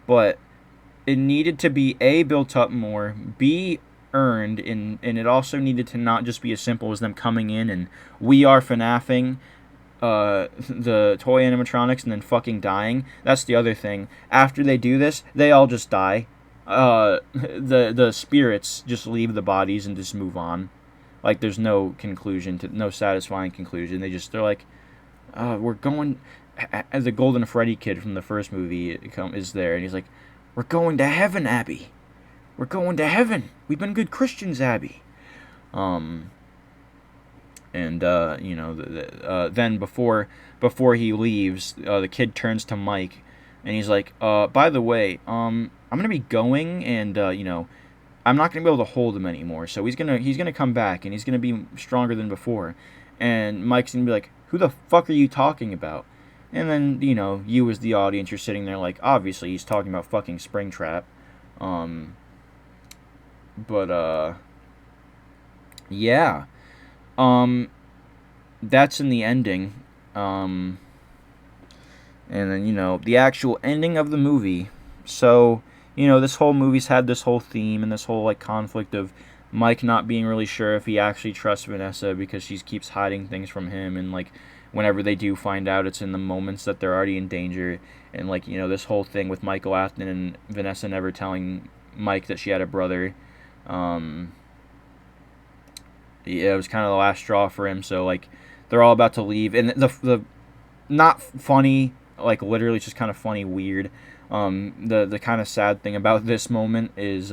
but it needed to be A, built up more, B, earned, and it also needed to not just be as simple as them coming in and We Are FNAFing the toy animatronics and then fucking dying. That's the other thing. After they do this, they all just die. The spirits just leave the bodies and just move on. Like, there's no conclusion, no satisfying conclusion. They're like, we're going, as the Golden Freddy kid from the first movie is there, and he's like, we're going to heaven, Abby. We're going to heaven. We've been good Christians, Abby. You know, then before he leaves, the kid turns to Mike, and he's like, by the way, I'm gonna be going, and you know, I'm not gonna be able to hold him anymore. So he's gonna come back, and he's gonna be stronger than before. And Mike's gonna be like, who the fuck are you talking about? And then, you know, you as the audience, you're sitting there like, obviously he's talking about fucking Springtrap. Yeah. That's in the ending. And then, you know, the actual ending of the movie. So, you know, this whole movie's had this whole theme and this whole, like, conflict of Mike not being really sure if he actually trusts Vanessa because she keeps hiding things from him, and, like, whenever they do find out, it's in the moments that they're already in danger. And, like, you know, this whole thing with Michael Afton and Vanessa never telling Mike that she had a brother. Yeah, it was kind of the last straw for him. So, like, they're all about to leave, and the not funny, like, literally it's just kind of funny, weird. The kind of sad thing about this moment is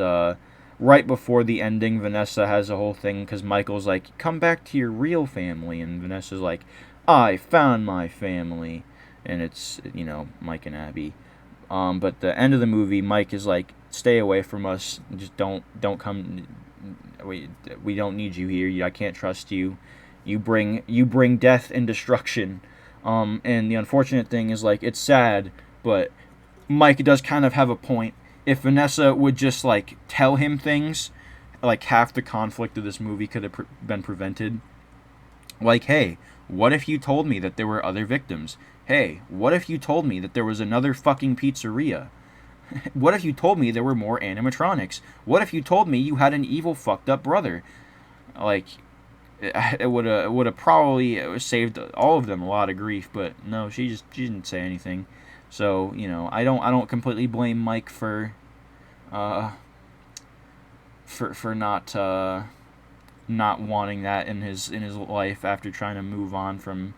right before the ending, Vanessa has a whole thing because Michael's like, come back to your real family. And Vanessa's like, I found my family. And it's, Mike and Abby. But the end of the movie, Mike is like, stay away from us. Just don't come. We don't need you here. I can't trust you. You bring death and destruction. And the unfortunate thing is, like, it's sad, but Mike does kind of have a point. If Vanessa would just, like, tell him things, like, half the conflict of this movie could have been prevented. Like, hey, what if you told me that there were other victims? Hey, what if you told me that there was another fucking pizzeria? What if you told me there were more animatronics? What if you told me you had an evil, fucked up brother? Like, it would have probably saved all of them a lot of grief, but no, she didn't say anything. So, I don't completely blame Mike for not wanting that in his life after trying to move on from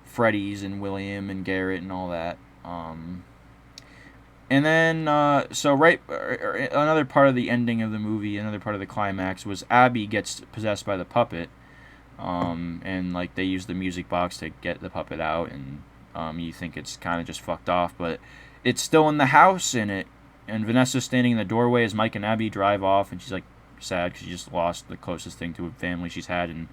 Freddy's and William and Garrett and all that. And then, another part of the ending of the movie, another part of the climax, was Abby gets possessed by the puppet. And, like, they use the music box to get the puppet out, and you think it's kind of just fucked off, but it's still in the house, and Vanessa's standing in the doorway as Mike and Abby drive off, and she's, like, sad because she just lost the closest thing to a family she's had in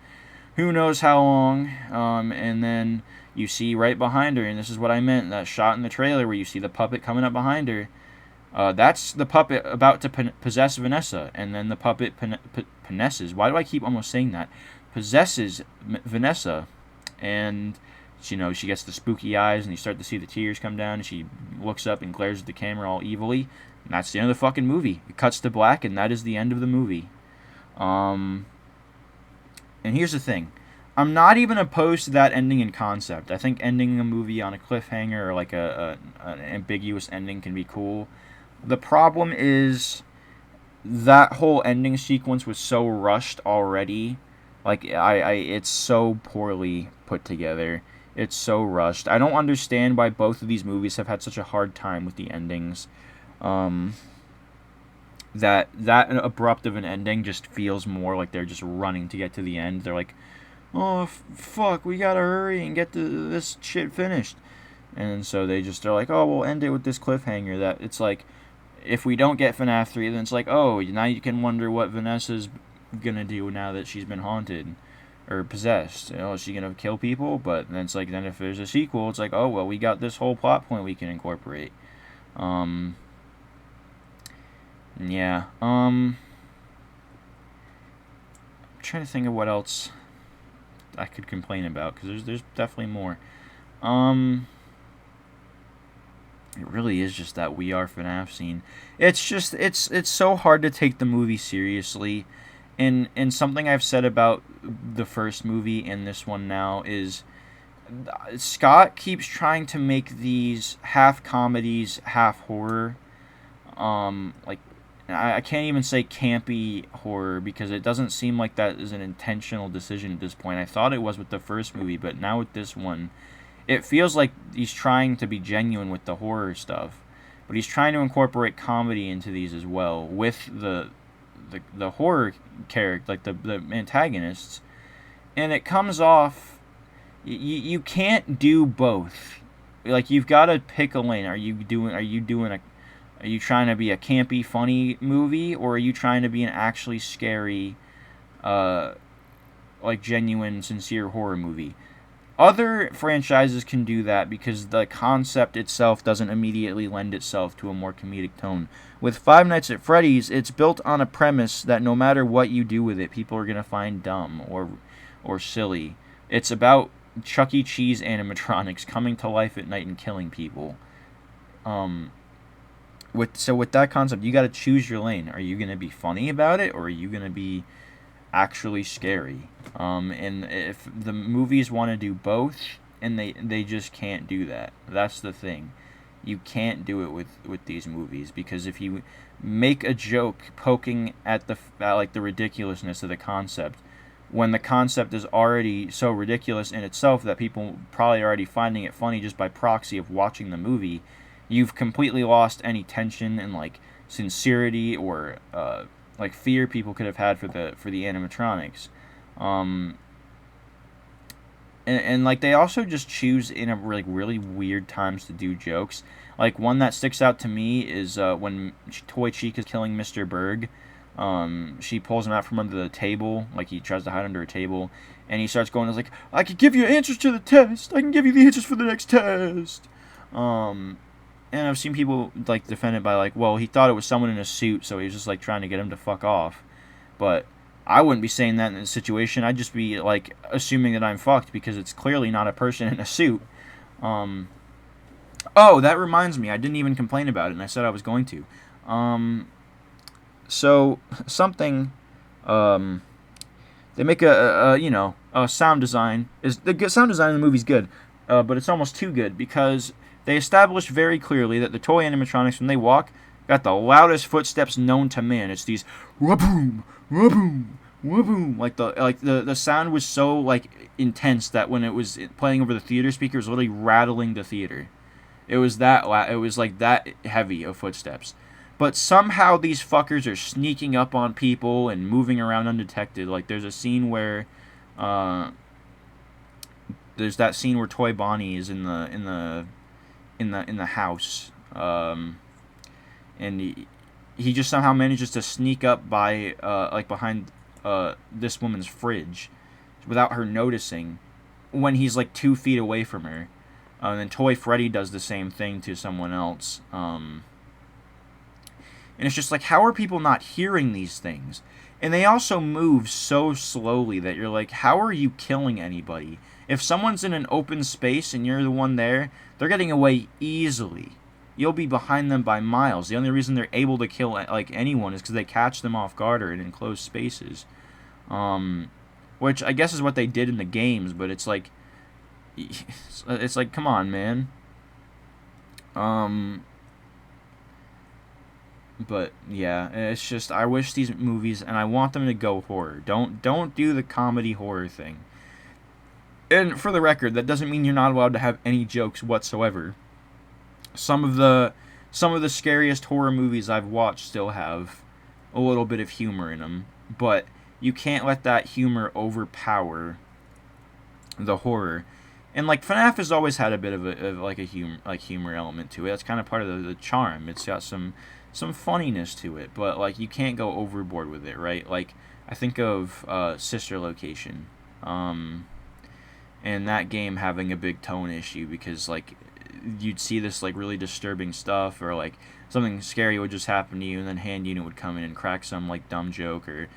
who knows how long. And then you see right behind her, and this is what I meant, that shot in the trailer where you see the puppet coming up behind her. That's the puppet about to possess Vanessa, and then the puppet possesses. Why do I keep almost saying that? Possesses Vanessa, and she gets the spooky eyes, and you start to see the tears come down, and she looks up and glares at the camera all evilly, and that's the end of the fucking movie. It cuts to black, and that is the end of the movie. And here's the thing. I'm not even opposed to that ending in concept. I think ending a movie on a cliffhanger or like an ambiguous ending can be cool. The problem is that whole ending sequence was so rushed already. Like, it's so poorly put together. It's so rushed. I don't understand why both of these movies have had such a hard time with the endings. That abrupt of an ending just feels more like they're just running to get to the end. They're like, oh, fuck, we gotta hurry and get this shit finished. And so they're like, oh, we'll end it with this cliffhanger. That it's like, if we don't get FNAF 3, then it's like, oh, now you can wonder what Vanessa's gonna do now that she's been haunted or possessed. Is she gonna kill people? But then it's like, then if there's a sequel, it's like, oh, well, we got this whole plot point we can incorporate. Yeah. I'm trying to think of what else I could complain about, because there's definitely more. It really is just that We Are FNAF scene. It's just, it's so hard to take the movie seriously. And something I've said about the first movie and this one now is Scott keeps trying to make these half comedies, half horror. Like, I can't even say campy horror, because it doesn't seem like that is an intentional decision at this point. I thought it was with the first movie, but now with this one, it feels like he's trying to be genuine with the horror stuff, but he's trying to incorporate comedy into these as well with the horror character, like the antagonists, and it comes off. You can't do both. Like, you've got to pick a lane. Are you trying to be a campy, funny movie, or are you trying to be an actually scary, like, genuine, sincere horror movie? Other franchises can do that because the concept itself doesn't immediately lend itself to a more comedic tone. With Five Nights at Freddy's, it's built on a premise that no matter what you do with it, people are going to find dumb or silly. It's about Chuck E. Cheese animatronics coming to life at night and killing people. With that concept, you got to choose your lane. Are you going to be funny about it, or are you going to be actually scary? And if the movies want to do both, and they just can't do that. That's the thing. You can't do it with these movies, because if you make a joke poking at the ridiculousness of the concept, when the concept is already so ridiculous in itself that people probably are already finding it funny just by proxy of watching the movie, you've completely lost any tension and, like, sincerity or like fear people could have had for the animatronics. Um, and like they also just choose in a like really weird times to do jokes. Like one that sticks out to me is when Toy Chica is killing Mr. Berg. She pulls him out from under the table, like he tries to hide under a table, and he starts going, like, I can give you answers to the test. I can give you the answers for the next test. And I've seen people like defend it by like, well, he thought it was someone in a suit, so he was just like trying to get him to fuck off. But I wouldn't be saying that in a situation. I'd just be like assuming that I'm fucked because it's clearly not a person in a suit. Oh, that reminds me. I didn't even complain about it, and I said I was going to. So something, they make a sound design is the sound design in the movie's good, but it's almost too good because they establish very clearly that the toy animatronics when they walk got the loudest footsteps known to man. It's these waboom, waboom, waboom. Like the sound was so like intense that when it was playing over the theater speaker, it was literally rattling the theater. It was that it was like that heavy of footsteps. But somehow these fuckers are sneaking up on people and moving around undetected. Like there's a scene where there's that scene where Toy Bonnie is in the house. And he just somehow manages to sneak up by like behind this woman's fridge without her noticing when he's like 2 feet away from her. And then Toy Freddy does the same thing to someone else. And it's just like, how are people not hearing these things? And they also move so slowly that you're like, how are you killing anybody? If someone's in an open space and you're the one there, they're getting away easily. You'll be behind them by miles. The only reason they're able to kill like anyone is because they catch them off guard or in enclosed spaces. Which I guess is what they did in the games, but it's like, come on, man. But yeah, it's just I wish these movies, and I want them to go horror. Don't do the comedy horror thing. And for the record, that doesn't mean you're not allowed to have any jokes whatsoever. Some of the scariest horror movies I've watched still have a little bit of humor in them, but you can't let that humor overpower the horror. And like FNAF has always had a bit of a humor element to it. That's kind of part of the charm. It's got some funniness to it, but like you can't go overboard with it, right? Like I think of Sister Location, and that game having a big tone issue because like you'd see this like really disturbing stuff, or like something scary would just happen to you, and then Hand Unit would come in and crack some like dumb joke or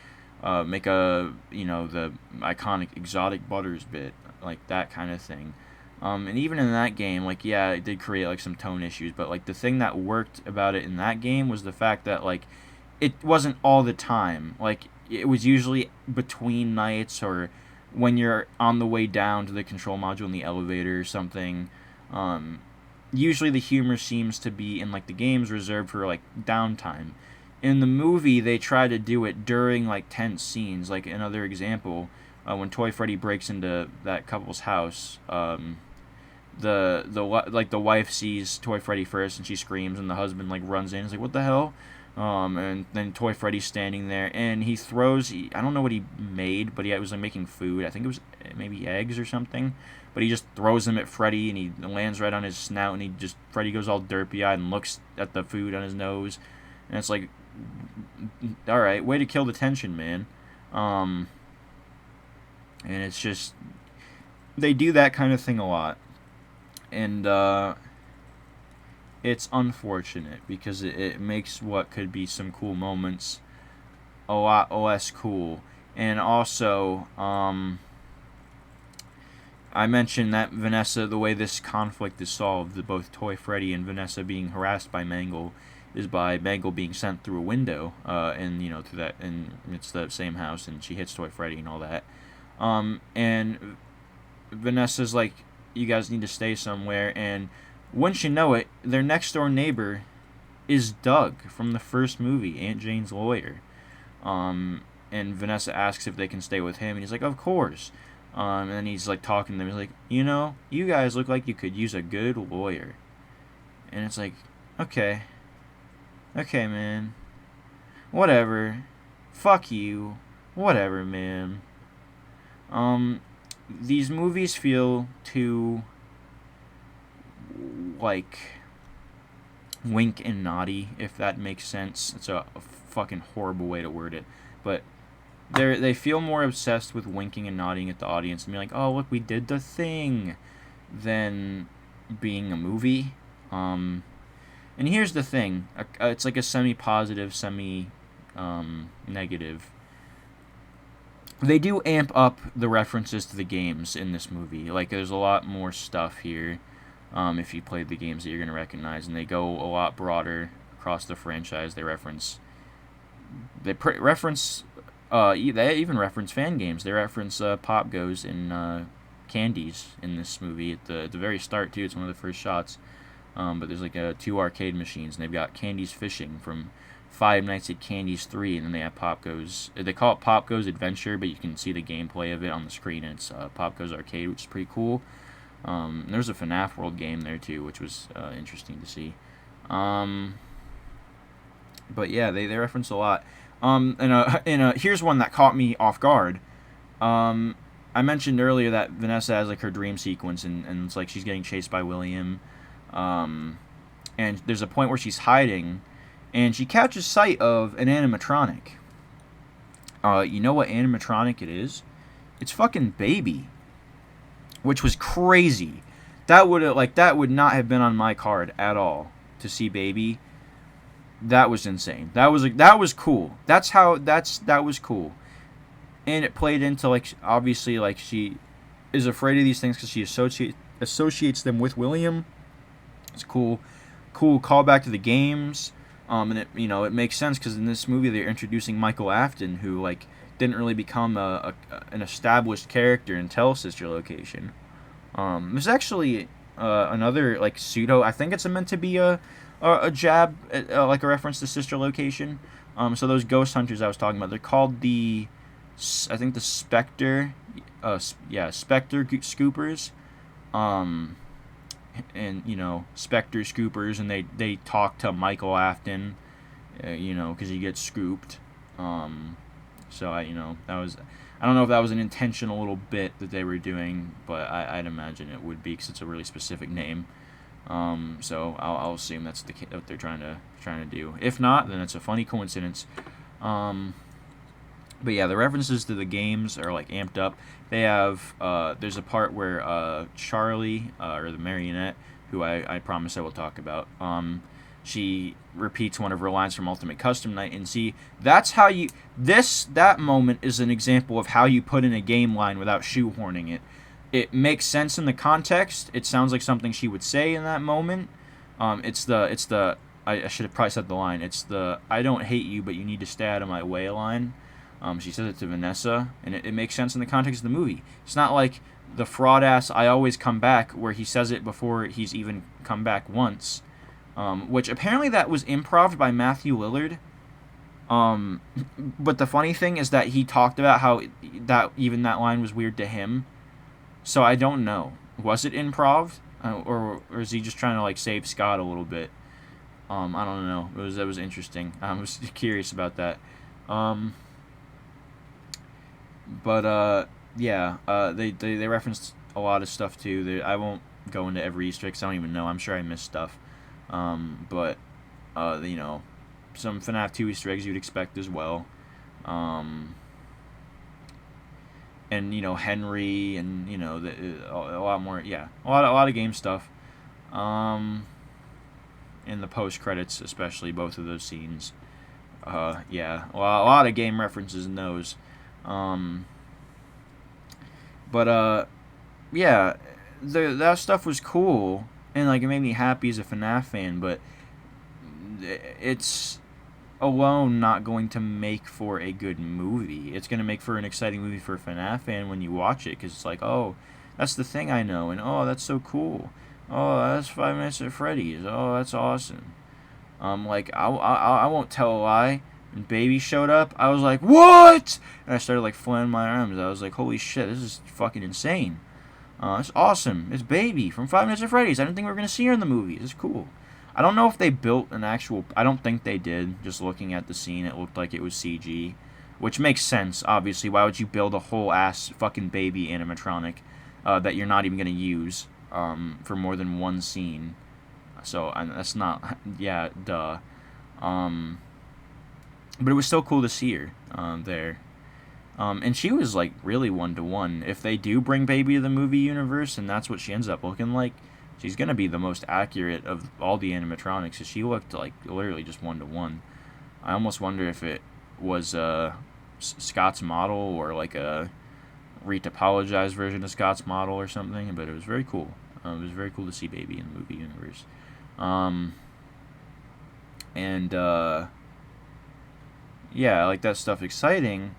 make the iconic Exotic Butters bit, like that kind of thing. And even in that game, like, yeah, it did create like some tone issues, but like the thing that worked about it in that game was the fact that like it wasn't all the time. Like it was usually between nights or when you're on the way down to the control module in the elevator or something. Usually the humor seems to be in like the games reserved for like downtime. In the movie, they try to do it during like tense scenes. Like another example, when Toy Freddy breaks into that couple's house, the wife sees Toy Freddy first and she screams, and the husband like runs in. He's like, "What the hell?" And then Toy Freddy's standing there, and he throws. I don't know what he made, but he was like making food. I think it was maybe eggs or something. But he just throws them at Freddy, and he lands right on his snout, and Freddy goes all derpy-eyed and looks at the food on his nose, and it's like, all right, way to kill the tension, man. And it's just they do that kind of thing a lot, and it's unfortunate because it makes what could be some cool moments a lot less cool. And also, I mentioned that Vanessa, the way this conflict is solved, both Toy Freddy and Vanessa being harassed by Mangle, is by Mangle being sent through a window, and through that, and it's the same house, and she hits Toy Freddy and all that. And Vanessa's like, "You guys need to stay somewhere," and wouldn't you know it, their next door neighbor is Doug from the first movie, Aunt Jane's lawyer. And Vanessa asks if they can stay with him, and he's like, "Of course." And then he's like talking to them. He's like, "You guys look like you could use a good lawyer." And it's like, okay, man, whatever. fuck you. Whatever, man. These movies feel too, like, wink and naughty, if that makes sense. It's a fucking horrible way to word it. But they feel more obsessed with winking and nodding at the audience and being like, oh, look, we did the thing, than being a movie. And here's the thing. It's like a semi-positive, semi-negative. They do amp up the references to the games in this movie. Like, there's a lot more stuff here, if you played the games, that you're going to recognize. And they go a lot broader across the franchise. They reference... They even reference fan games. They reference Pop Goes and Candies in this movie at the very start, too. It's one of the first shots. But there's like 2 arcade machines, and they've got Candies Fishing from Five Nights at Candy's 3, and then they have Pop Goes. They call it Pop Goes Adventure, but you can see the gameplay of it on the screen, and it's Pop Goes Arcade, which is pretty cool. There's a FNAF World game there, too, which was interesting to see. But yeah, they reference a lot. Here's one that caught me off guard. I mentioned earlier that Vanessa has like her dream sequence, and it's like she's getting chased by William. And there's a point where she's hiding, and she catches sight of an animatronic. You know what animatronic it is? It's fucking Baby, which was crazy. That would not have been on my card at all to see Baby. That was insane. That was cool. That was cool. And it played into, like, obviously, like, she is afraid of these things because she associates them with William. It's cool callback to the games. And it makes sense because in this movie they're introducing Michael Afton, who, like, didn't really become an established character until Sister Location. There's actually another, like, pseudo. I think it's meant to be a jab, like a reference to Sister Location. So those ghost hunters I was talking about, they're called the Spectre, Spectre Scoopers. And Spectre Scoopers, and they talk to Michael Afton, because he gets scooped. So that was, I don't know if that was an intentional little bit that they were doing, but I'd imagine it would be because it's a really specific name. So I'll assume that's what they're trying to do. If not, then it's a funny coincidence. But yeah, the references to the games are like amped up. They have there's a part where Charlie, or the marionette, who I promise I will talk about, she repeats one of her lines from Ultimate Custom Night, and see, that's how you that moment is an example of how you put in a game line without shoehorning it. It makes sense in the context. It sounds like something she would say in that moment. It's the I should have probably said the line. It's the "I don't hate you, but you need to stay out of my way" line. She says it to Vanessa, and it makes sense in the context of the movie. It's not like the fraud ass "I always come back" where he says it before he's even come back once, which apparently that was improv by Matthew Lillard. But the funny thing is that he talked about how that line was weird to him. So I don't know. Was it improv, or is he just trying to like save Scott a little bit? I don't know. That was interesting. I was curious about that. They referenced a lot of stuff too. I won't go into every Easter egg 'cause I don't even know. I'm sure I missed stuff. Some FNAF 2 Easter eggs you'd expect as well. And Henry, and a lot more. Yeah, a lot of game stuff. In the post credits, especially both of those scenes. A lot of game references in those. That stuff was cool, and like it made me happy as a FNAF fan. But it's alone not going to make for a good movie. It's going to make for an exciting movie for a FNAF fan when you watch it, because it's like, oh, that's the thing I know, and oh, that's so cool. Oh, that's 5 Nights at Freddy's. Oh, that's awesome. I won't tell a lie. When Baby showed up, I was like, what? And I started like flailing my arms. I was like, holy shit, this is fucking insane. It's awesome. It's Baby from 5 Nights at Freddy's. I didn't think we were going to see her in the movie. It's cool. I don't know if they built an actual... I don't think they did. Just looking at the scene, it looked like it was CG. which makes sense, obviously. Why would you build a whole ass fucking baby animatronic that you're not even gonna use for more than one scene? So that's not, yeah, duh. Um, but it was still cool to see her there. And she was like really 1-to-1. If they do bring Baby to the movie universe, and that's what she ends up looking like, she's gonna be the most accurate of all the animatronics. So she looked like literally just 1-to-1. I almost wonder if it was Scott's model or like a retopologized version of Scott's model or something. But it was very cool. It was very cool to see Baby in the movie universe. And yeah, like that stuff exciting,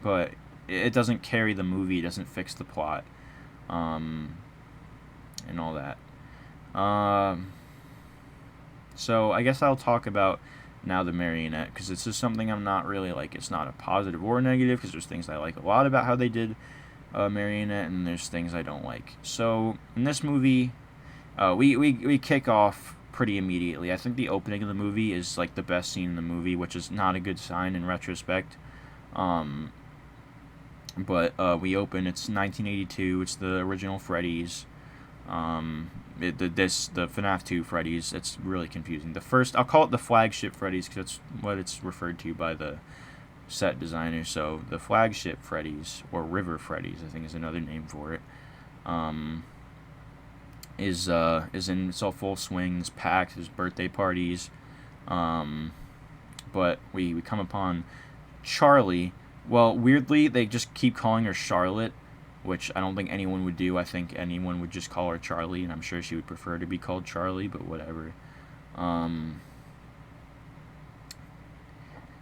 but it doesn't carry the movie. It doesn't fix the plot, and all that. So I guess I'll talk about now the marionette, because it's just something I'm not really like. It's not a positive or negative, because there's things I like a lot about how they did marionette, and there's things I don't like. So in this movie, we kick off pretty immediately. I think the opening of the movie is like the best scene in the movie, which is not a good sign in retrospect. But we open. It's 1982. It's the original Freddy's. The FNAF 2 Freddy's. It's really confusing. The first, I'll call it the flagship Freddy's, because that's what it's referred to by the set designer. So the flagship Freddy's, or River Freddy's, I think is another name for it. Is in its all full swing. It's packed. There's birthday parties. But we come upon Charlie. Well, weirdly, they just keep calling her Charlotte, which I don't think anyone would do. I think anyone would just call her Charlie, and I'm sure she would prefer to be called Charlie, but whatever.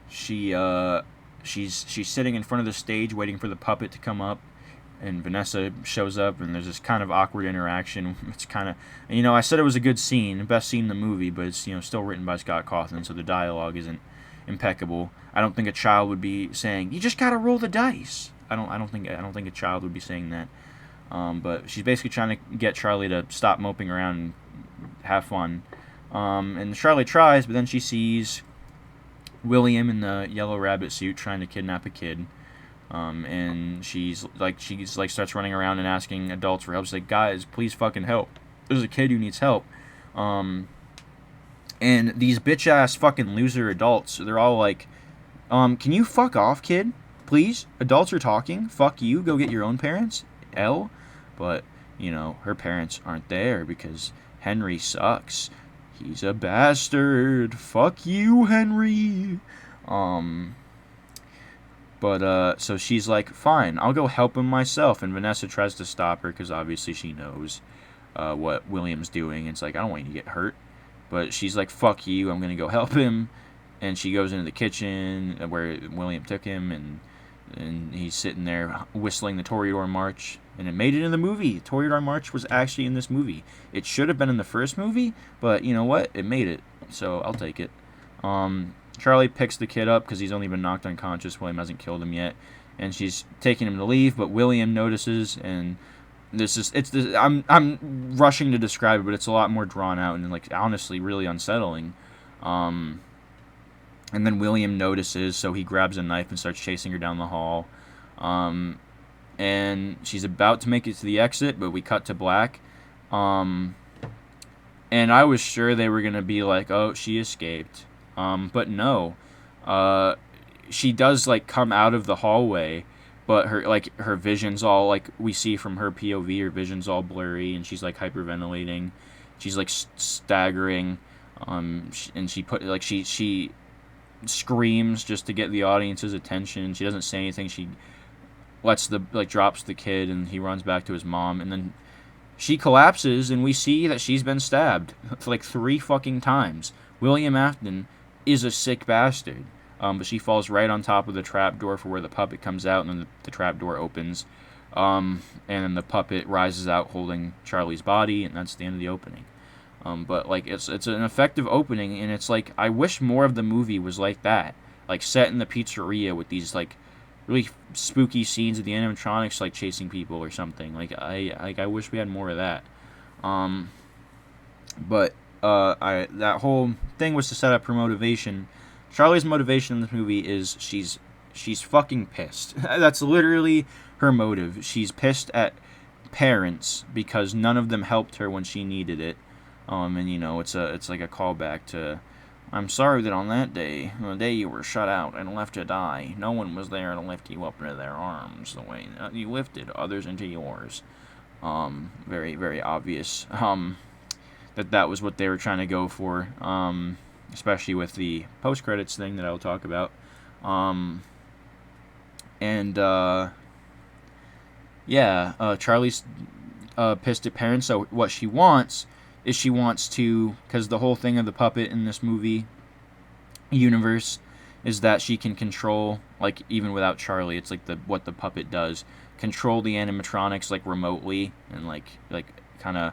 She's sitting in front of the stage waiting for the puppet to come up, and Vanessa shows up, and there's this kind of awkward interaction. It's kind of, I said it was a good scene, the best scene in the movie, but it's still written by Scott Cawthon, so the dialogue isn't impeccable. I don't think a child would be saying, "You just gotta roll the dice." I don't think a child would be saying that. But she's basically trying to get Charlie to stop moping around and have fun. And Charlie tries, but then she sees William in the yellow rabbit suit trying to kidnap a kid. And she's like starts running around and asking adults for help. She's like, "Guys, please fucking help. There's a kid who needs help." And these bitch ass fucking loser adults, they're all like, "Can you fuck off, kid? Please? Adults are talking. Fuck you. Go get your own parents." But, her parents aren't there because Henry sucks. He's a bastard. Fuck you, Henry. So she's like, "Fine, I'll go help him myself." And Vanessa tries to stop her because obviously she knows what William's doing. It's like, "I don't want you to get hurt." But she's like, "Fuck you, I'm going to go help him." And she goes into the kitchen where William took him, and he's sitting there whistling the Toreador March. And it made it in the movie. Toreador March was actually in this movie. It should have been in the first movie, but you know what? It made it, so I'll take it. Charlie picks the kid up because he's only been knocked unconscious. William hasn't killed him yet, and she's taking him to leave, but William notices, and I'm rushing to describe it, but it's a lot more drawn out and like honestly really unsettling. And then William notices, so he grabs a knife and starts chasing her down the hall. And she's about to make it to the exit, but we cut to black. And I was sure they were gonna be like, "Oh, she escaped." But no. She does like come out of the hallway, but her vision's all like we see from her POV. Her vision's all blurry, and she's like hyperventilating. She's like staggering. And she screams just to get the audience's attention. She doesn't say anything. She drops the kid, and he runs back to his mom, and then she collapses, and we see that she's been stabbed like 3 fucking times. William Afton is a sick bastard. But she falls right on top of the trap door for where the puppet comes out, and then the trap door opens. And then the puppet rises out holding Charlie's body, and that's the end of the opening. But like it's an effective opening, and it's like I wish more of the movie was like that, like set in the pizzeria with these like really spooky scenes of the animatronics like chasing people or something. I wish we had more of that. But that whole thing was to set up her motivation. Charlie's motivation in this movie is she's She's fucking pissed. That's literally her motive. She's pissed at parents because none of them helped her when she needed it. And it's like a callback to, I'm sorry that on that day, the day you were shut out and left to die, no one was there to lift you up into their arms the way you lifted others into yours. Very, very obvious. That was what they were trying to go for. Especially with the post-credits thing that I'll talk about. Charlie's pissed at parents. So what she wants is because the whole thing of the puppet in this movie universe is that she can control, like, even without Charlie, it's like what the puppet does, control the animatronics, like, remotely, and like kind of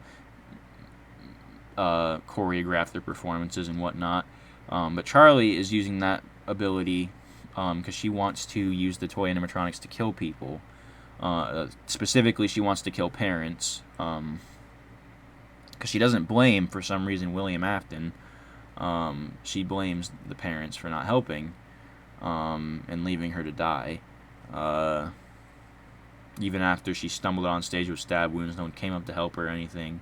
choreograph their performances and whatnot. But Charlie is using that ability because she wants to use the toy animatronics to kill people. Specifically, she wants to kill parents because she doesn't blame, for some reason, William Afton. She blames the parents for not helping and leaving her to die. Even after she stumbled on stage with stab wounds, no one came up to help her or anything.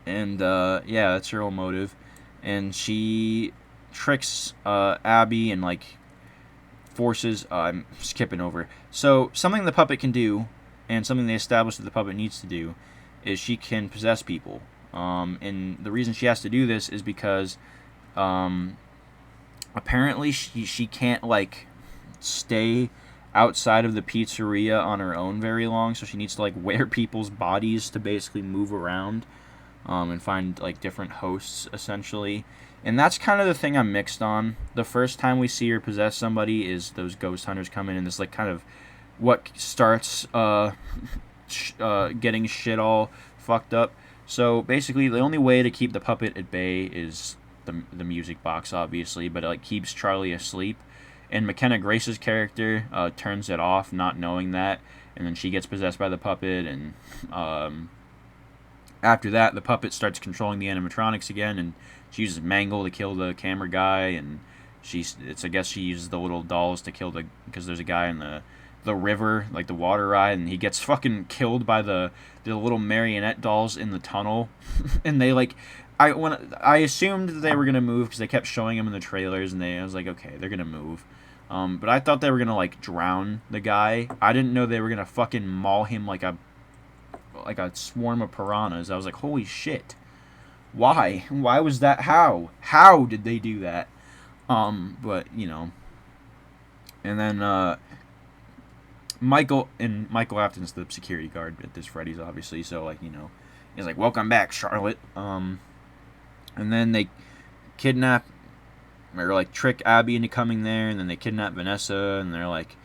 That's her whole motive. And she tricks Abby and, like, forces... I'm skipping over. So, something the puppet can do, and something they established that the puppet needs to do, is she can possess people. And the reason she has to do this is because apparently she can't, like, stay outside of the pizzeria on her own very long, so she needs to, like, wear people's bodies to basically move around and find, like, different hosts, essentially. And that's kind of the thing I'm mixed on. The first time we see her possess somebody is those ghost hunters come in, and this, like, kind of what starts getting shit all fucked up. So basically, the only way to keep the puppet at bay is the music box, obviously, but it, like, keeps Charlie asleep. And McKenna Grace's character turns it off, not knowing that, and then she gets possessed by the puppet, and after that, the puppet starts controlling the animatronics again, and she uses Mangle to kill the camera guy, and I guess she uses the little dolls to kill because there's a guy in the river, like the water ride, and he gets fucking killed by the little marionette dolls in the tunnel, and they, like, I assumed that they were gonna move because they kept showing them in the trailers, and I was like, okay, they're gonna move. But I thought they were gonna, like, drown the guy. I didn't know they were gonna fucking maul him like a swarm of piranhas. I was like, holy shit. Why? Why was that? How did they do that? But, and then Michael Afton's the security guard at this Freddy's, obviously, so, like, he's like, welcome back, Charlotte. And then they kidnap, or, like, trick Abby into coming there, and then they kidnap Vanessa, and they're like,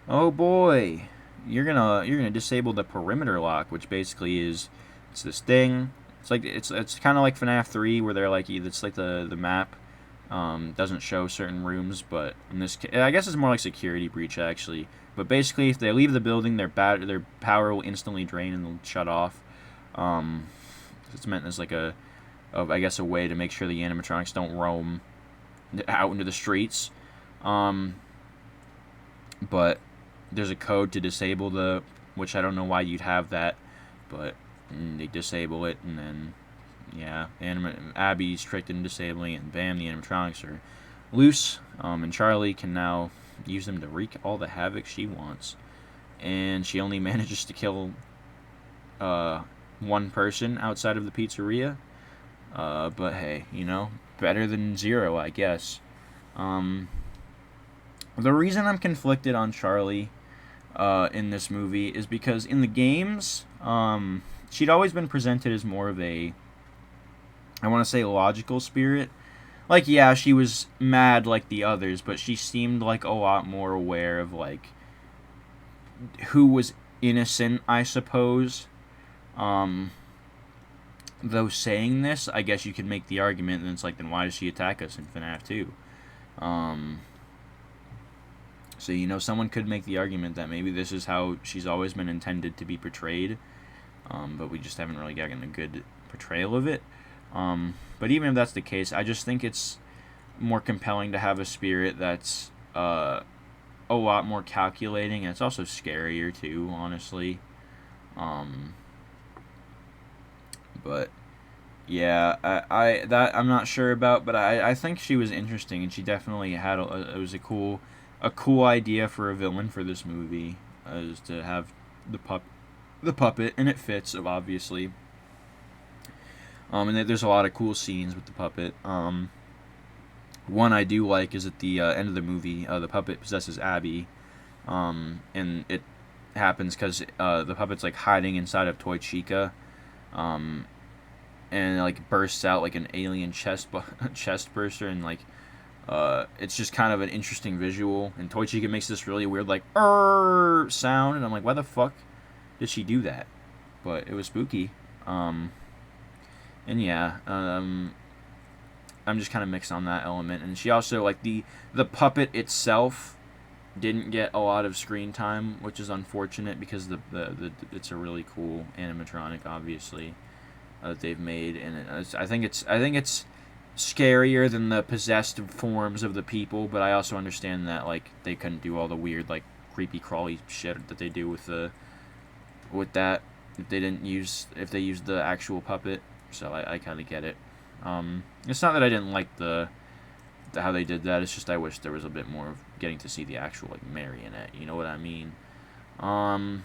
oh boy, you're gonna disable the perimeter lock, which basically it's this thing. It's like it's kind of like FNAF 3, where they're like, it's like the map doesn't show certain rooms, but in this I guess it's more like security breach, actually. But basically, if they leave the building, their power will instantly drain and they'll shut off. It's meant as like a way to make sure the animatronics don't roam out into the streets. But there's a code to disable which I don't know why you'd have that, but they disable it, and then Abby's tricked into disabling it, and bam, the animatronics are loose. And Charlie can now use them to wreak all the havoc she wants, and she only manages to kill one person outside of the pizzeria. But hey, better than zero, I guess. The reason I'm conflicted on Charlie in this movie is because in the games, she'd always been presented as more of a, I want to say, logical spirit. Like, yeah, she was mad like the others, but she seemed like a lot more aware of, like, who was innocent, I suppose. Though saying this, I guess you could make the argument, and it's like, then why does she attack us in FNAF 2? So, someone could make the argument that maybe this is how she's always been intended to be portrayed, but we just haven't really gotten a good portrayal of it. But even if that's the case, I just think it's more compelling to have a spirit that's a lot more calculating, and it's also scarier too, honestly. Um, but yeah, I'm not sure about, but I think she was interesting, and she definitely had it was a cool idea for a villain for this movie, is to have the the puppet, and it fits obviously. And there's a lot of cool scenes with the puppet. One I do like is at the end of the movie, the puppet possesses Abby, and it happens because the puppet's like hiding inside of Toy Chica, um, and it, like bursts out like an alien chest burster, and like it's just kind of an interesting visual. And Toy Chica makes this really weird like sound, and I'm like, why the fuck did she do that? But it was spooky. And yeah, I'm just kind of mixed on that element. And she also like the puppet itself didn't get a lot of screen time, which is unfortunate because the it's a really cool animatronic, obviously, that they've made, and I think it's scarier than the possessed forms of the people. But I also understand that like they couldn't do all the weird like creepy crawly shit that they do with that if they used the actual puppet. So I kind of get it. It's not that I didn't like how they did that. It's just I wish there was a bit more of getting to see the actual like marionette. You know what I mean? And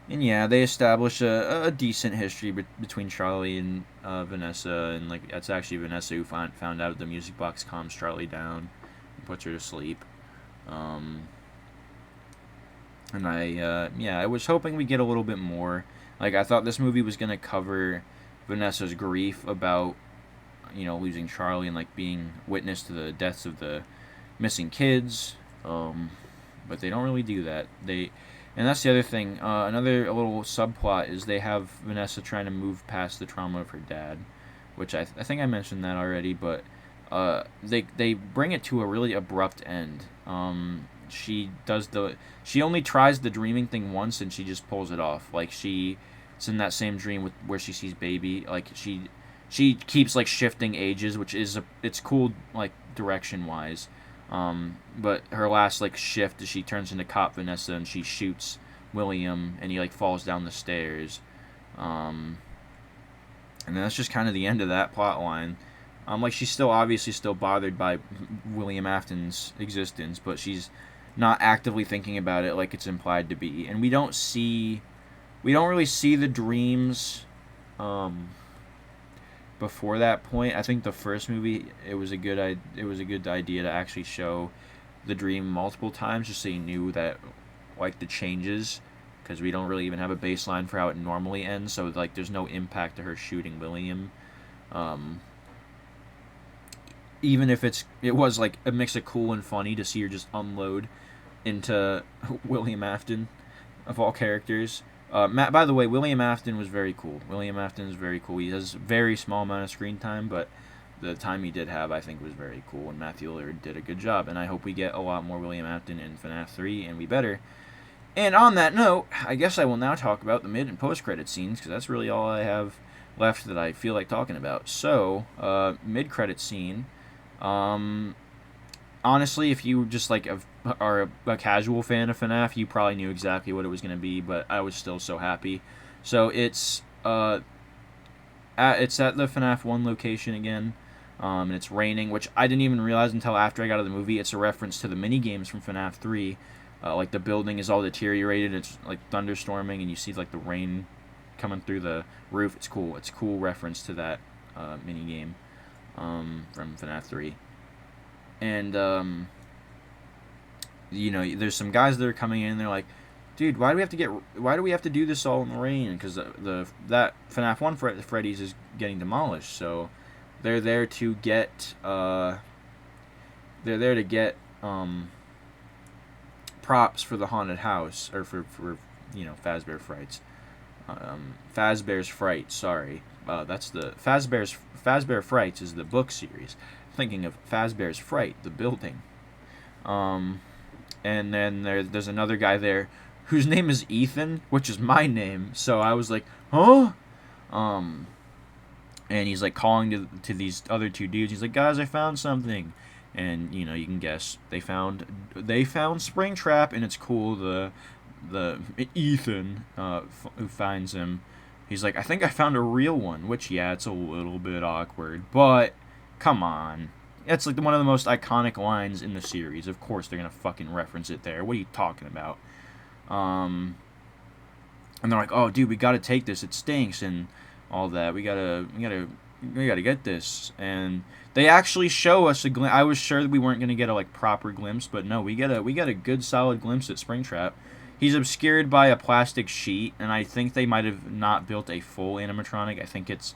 yeah, they establish a decent history between Charlie and Vanessa, and like that's actually Vanessa who found out the music box calms Charlie down, and puts her to sleep. And I was hoping we get a little bit more. Like I thought this movie was gonna cover Vanessa's grief about losing Charlie and like being witness to the deaths of the missing kids. But they don't really do that. And that's the other thing. Another little subplot is they have Vanessa trying to move past the trauma of her dad, which I think I mentioned that already. But they bring it to a really abrupt end. She only tries the dreaming thing once and she just pulls it off. Like it's in that same dream where she sees baby. Like she keeps like shifting ages, which it's cool like direction wise. But her last like shift is she turns into cop Vanessa and she shoots William and he like falls down the stairs. And then that's just kind of the end of that plot line. Like she's still obviously still bothered by William Afton's existence, but she's not actively thinking about it like it's implied to be. And we don't really see the dreams before that point. I think the first movie it was a good idea to actually show the dream multiple times just so you knew that like the changes, because we don't really even have a baseline for how it normally ends, so like there's no impact to her shooting William. Even if it was like a mix of cool and funny to see her just unload into William Afton of all characters. By the way, William Afton was very cool. William Afton is very cool. He has a very small amount of screen time, but the time he did have, I think, was very cool. And Matthew Lillard did a good job. And I hope we get a lot more William Afton in FNAF 3, and we better. And on that note, I guess I will now talk about the mid and post-credit scenes, because that's really all I have left that I feel like talking about. So, mid-credit scene. Honestly, if you just like are a casual fan of FNAF, you probably knew exactly what it was going to be, but I was still so happy. So it's at the FNAF 1 location again, and it's raining, which I didn't even realize until after I got out of the movie. It's a reference to the mini games from FNAF 3. Like the building is all deteriorated, it's like thunderstorming, and you see like the rain coming through the roof. It's cool. It's a cool reference to that mini game from FNAF 3. And there's some guys that are coming in. They're like, "Dude, why do we have to do this all in the rain?" Because that FNAF 1 Freddy's is getting demolished. So they're there to get props for the haunted house, or for Fazbear Frights. Fazbear's Fright. Sorry, that's the Fazbear Frights is the book series. Thinking of Fazbear's Fright, the building. And then there's another guy there whose name is Ethan, which is my name. So I was like, huh? And and he's like calling to these other two dudes. He's like, guys, I found something, and you can guess they found Springtrap, and it's cool. The Ethan who finds him, he's like, I think I found a real one, which yeah, it's a little bit awkward, but come on. It's like one of the most iconic lines in the series. Of course, they're gonna fucking reference it there. What are you talking about? And they're like, "Oh, dude, we gotta take this. It stinks and all that. We gotta get this." And they actually show us a glimpse. I was sure that we weren't gonna get a like proper glimpse, but no, we get a good solid glimpse at Springtrap. He's obscured by a plastic sheet, and I think they might have not built a full animatronic. I think it's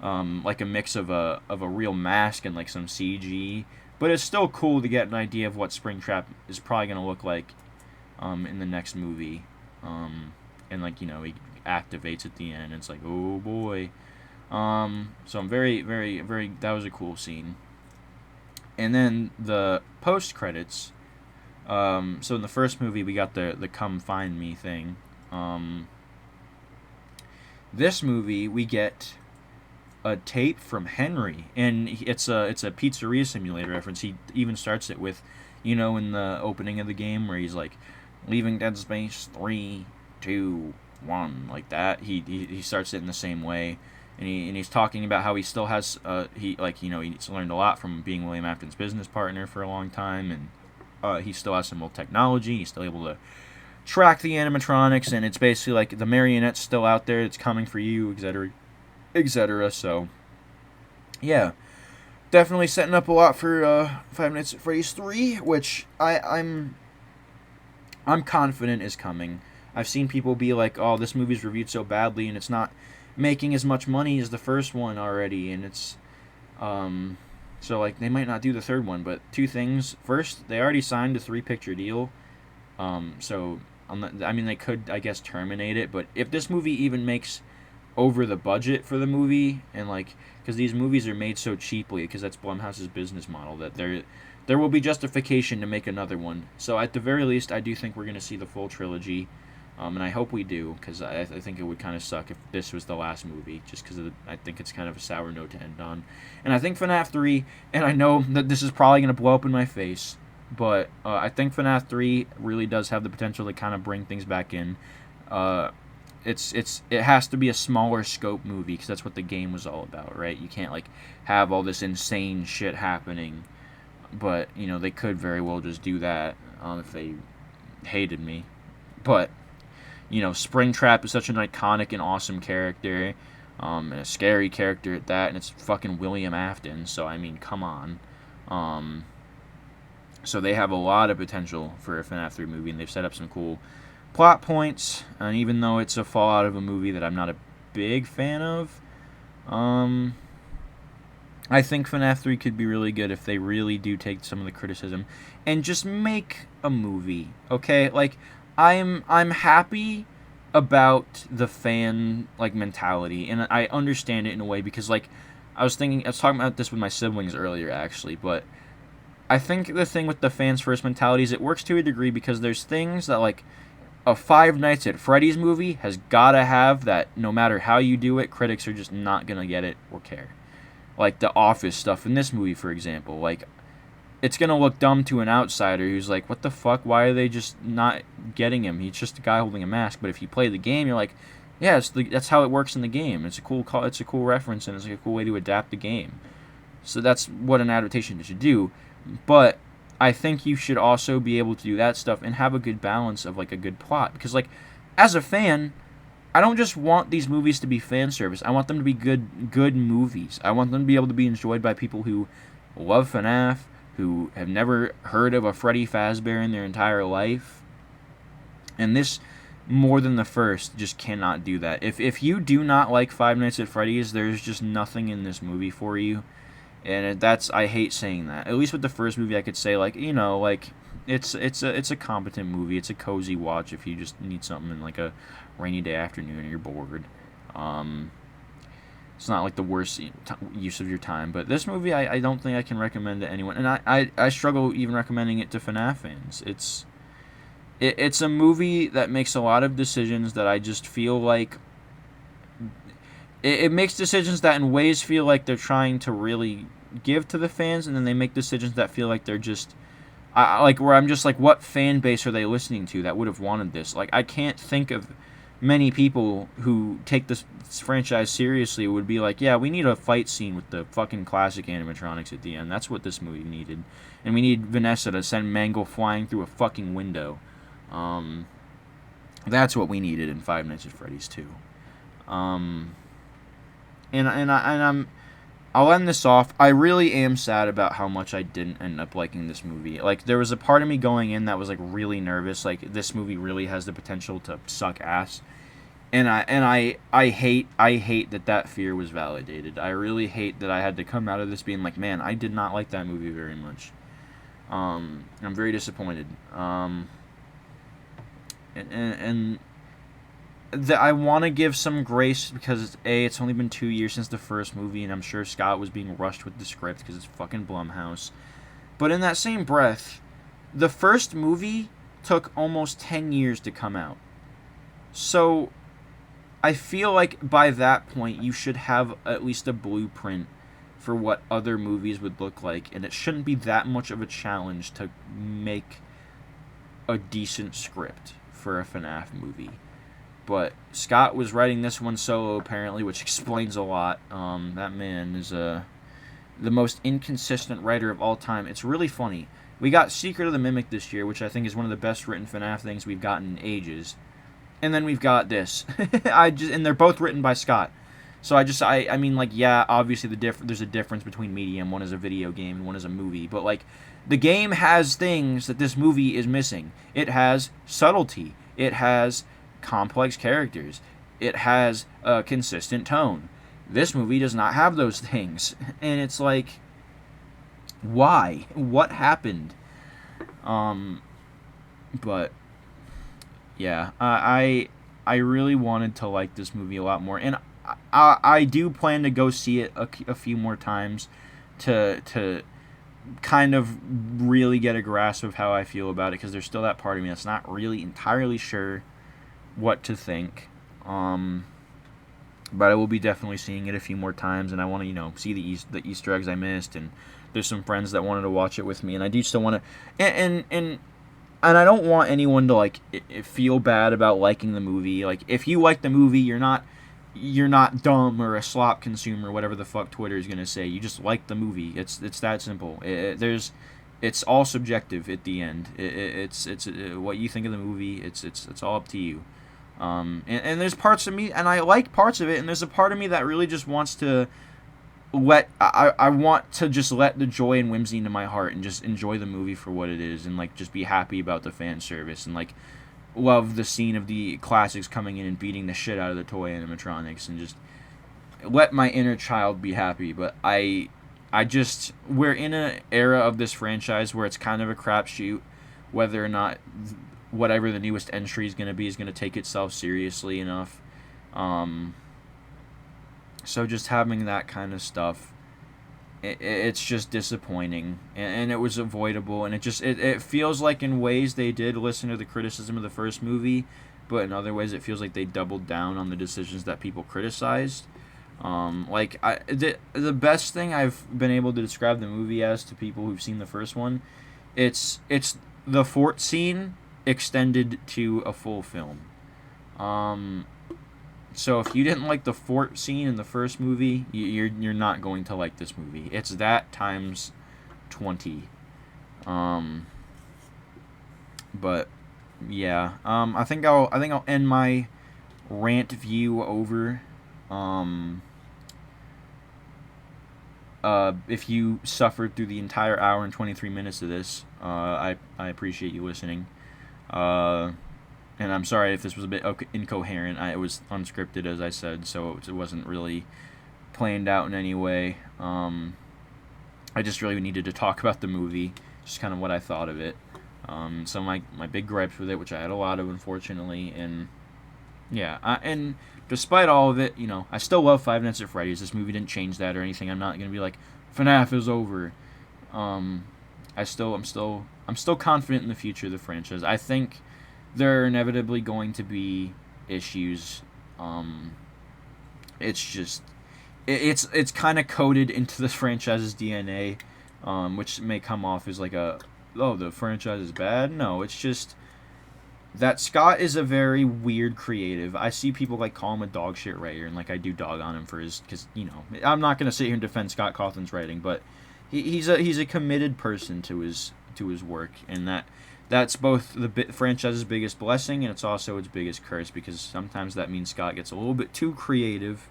like a mix of a real mask and like some CG. But it's still cool to get an idea of what Springtrap is probably gonna look like in the next movie. And like he activates at the end. It's like, oh boy. So I'm very, very, very. That was a cool scene. And then the post credits. So in the first movie we got the "Come Find Me" thing. This movie we get a tape from Henry, and it's a pizzeria simulator reference. He even starts it with, in the opening of the game where he's like, leaving Dead Space 3, 2, 1, like that. He starts it in the same way, and he's talking about how he still has he's learned a lot from being William Afton's business partner for a long time, and he still has some old technology. He's still able to track the animatronics, and it's basically like the marionette's still out there. It's coming for you, etc. etc. So, yeah, definitely setting up a lot for Five Nights at Freddy's 3, which I'm confident is coming. I've seen people be like, "Oh, this movie's reviewed so badly, and it's not making as much money as the first one already," and it's so like they might not do the third one. But two things: first, they already signed a 3-picture deal, so they could, I guess, terminate it. But if this movie even makes over the budget for the movie, and like, because these movies are made so cheaply, because that's Blumhouse's business model, that there will be justification to make another one. So at the very least, I do think we're going to see the full trilogy, and I hope we do, because I think it would kind of suck if this was the last movie, just because I think it's kind of a sour note to end on. And I think FNAF 3, and I know that this is probably going to blow up in my face, but I think FNAF 3 really does have the potential to kind of bring things back in. It has to be a smaller scope movie, because that's what the game was all about, right? You can't like have all this insane shit happening, but they could very well just do that if they hated me. But Springtrap is such an iconic and awesome character, and a scary character at that, and it's fucking William Afton, so I mean, come on. So they have a lot of potential for a FNAF 3 movie, and they've set up some cool plot points, and even though it's a fallout of a movie that I'm not a big fan of, I think FNAF 3 could be really good if they really do take some of the criticism and just make a movie, okay? Like, I'm happy about the fan, like, mentality, and I understand it in a way, because, like, I was talking about this with my siblings earlier, actually, but I think the thing with the fans first mentality is it works to a degree, because there's things that, like, a Five Nights at Freddy's movie has gotta have that no matter how you do it, critics are just not gonna get it or care. Like the Office stuff in this movie, for example. Like, it's gonna look dumb to an outsider who's like, what the fuck? Why are they just not getting him? He's just a guy holding a mask. But if you play the game, you're like, yeah, that's how it works in the game. It's a cool reference, and it's like a cool way to adapt the game. So that's what an adaptation should do. But I think you should also be able to do that stuff and have a good balance of like a good plot, because like as a fan, I don't just want these movies to be fan service. I want them to be good movies. I want them to be able to be enjoyed by people who love FNAF, who have never heard of a Freddy Fazbear in their entire life. And this, more than the first, just cannot do that. If you do not like Five Nights at Freddy's, there's just nothing in this movie for you. And I hate saying that. At least with the first movie, I could say like, it's a competent movie. It's a cozy watch if you just need something in like a rainy day afternoon and you're bored. It's not like the worst use of your time. But this movie, I don't think I can recommend to anyone, and I struggle even recommending it to FNAF fans. It's a movie that makes a lot of decisions that I just feel like it makes decisions that in ways feel like they're trying to really give to the fans, and then they make decisions that feel like they're just like where I'm just like, what fan base are they listening to that would have wanted this? Like, I can't think of many people who take this franchise seriously would be like, yeah, we need a fight scene with the fucking classic animatronics at the end. That's what this movie needed, and we need Vanessa to send Mangle flying through a fucking window. That's what we needed in Five Nights at Freddy's 2. Um, and I'll end this off. I really am sad about how much I didn't end up liking this movie. Like, there was a part of me going in that was like really nervous. Like, this movie really has the potential to suck ass, and I hate that fear was validated. I really hate that I had to come out of this being like, man, I did not like that movie very much. I'm very disappointed. And I want to give some grace because it's only been 2 years since the first movie, and I'm sure Scott was being rushed with the script because it's fucking Blumhouse. But in that same breath, the first movie took almost 10 years to come out. So I feel like by that point you should have at least a blueprint for what other movies would look like, and it shouldn't be that much of a challenge to make a decent script for a FNAF movie. But Scott was writing this one solo, apparently, which explains a lot. That man is the most inconsistent writer of all time. It's really funny. We got Secret of the Mimic this year, which I think is one of the best written FNAF things we've gotten in ages. And then we've got this. And they're both written by Scott. So I mean, like, yeah, obviously there's a difference between medium. One is a video game and one is a movie. But, like, the game has things that this movie is missing. It has subtlety. It has complex characters. It has a consistent tone. This movie does not have those things. And it's like, why? What happened? But yeah, I really wanted to like this movie a lot more, and I do plan to go see it a few more times to kind of really get a grasp of how I feel about it, because there's still that part of me that's not really entirely sure what to think. But I will be definitely seeing it a few more times, and I want to, see the Easter eggs I missed, and there's some friends that wanted to watch it with me, and I do still want to, and I don't want anyone to feel bad about liking the movie. Like, if you like the movie, you're not dumb or a slop consumer, whatever the fuck Twitter is gonna say. You just like the movie. It's that simple. It's all subjective at the end. It's what you think of the movie. It's all up to you. And there's parts of me, and I like parts of it, and there's a part of me that really just wants to I want to just let the joy and whimsy into my heart and just enjoy the movie for what it is, and just be happy about the fan service, and love the scene of the classics coming in and beating the shit out of the toy animatronics, and just let my inner child be happy. But we're in an era of this franchise where it's kind of a crapshoot whether or not whatever the newest entry is going to take itself seriously enough. So just having that kind of stuff, it's just disappointing, and it was avoidable, and it feels like in ways they did listen to the criticism of the first movie, but in other ways it feels like they doubled down on the decisions that people criticized. The best thing I've been able to describe the movie as to people who've seen the first one, it's the fort scene extended to a full film. So if you didn't like the fort scene in the first movie, you're not going to like this movie. It's that times 20. But yeah, I think I'll end my rant view over. If you suffered through the entire hour and 23 minutes of this, I appreciate you listening. And I'm sorry if this was a bit incoherent. It was unscripted, as I said, so it wasn't really planned out in any way. I just really needed to talk about the movie, just kind of what I thought of it. So my big gripes with it, which I had a lot of, unfortunately, and yeah. And despite all of it, I still love Five Nights at Freddy's. This movie didn't change that or anything. I'm not gonna be like, FNAF is over. I'm still confident in the future of the franchise. I think there are inevitably going to be issues it's just it's kind of coded into the franchise's DNA, which may come off as like a, oh, the franchise is bad. No, it's just that Scott is a very weird creative. I see people like call him a dog shit writer, and like I do dog on him for his, because I'm not gonna sit here and defend Scott Cawthon's writing, but he's a committed person to his work, and that's both the franchise's biggest blessing, and it's also its biggest curse, because sometimes that means Scott gets a little bit too creative,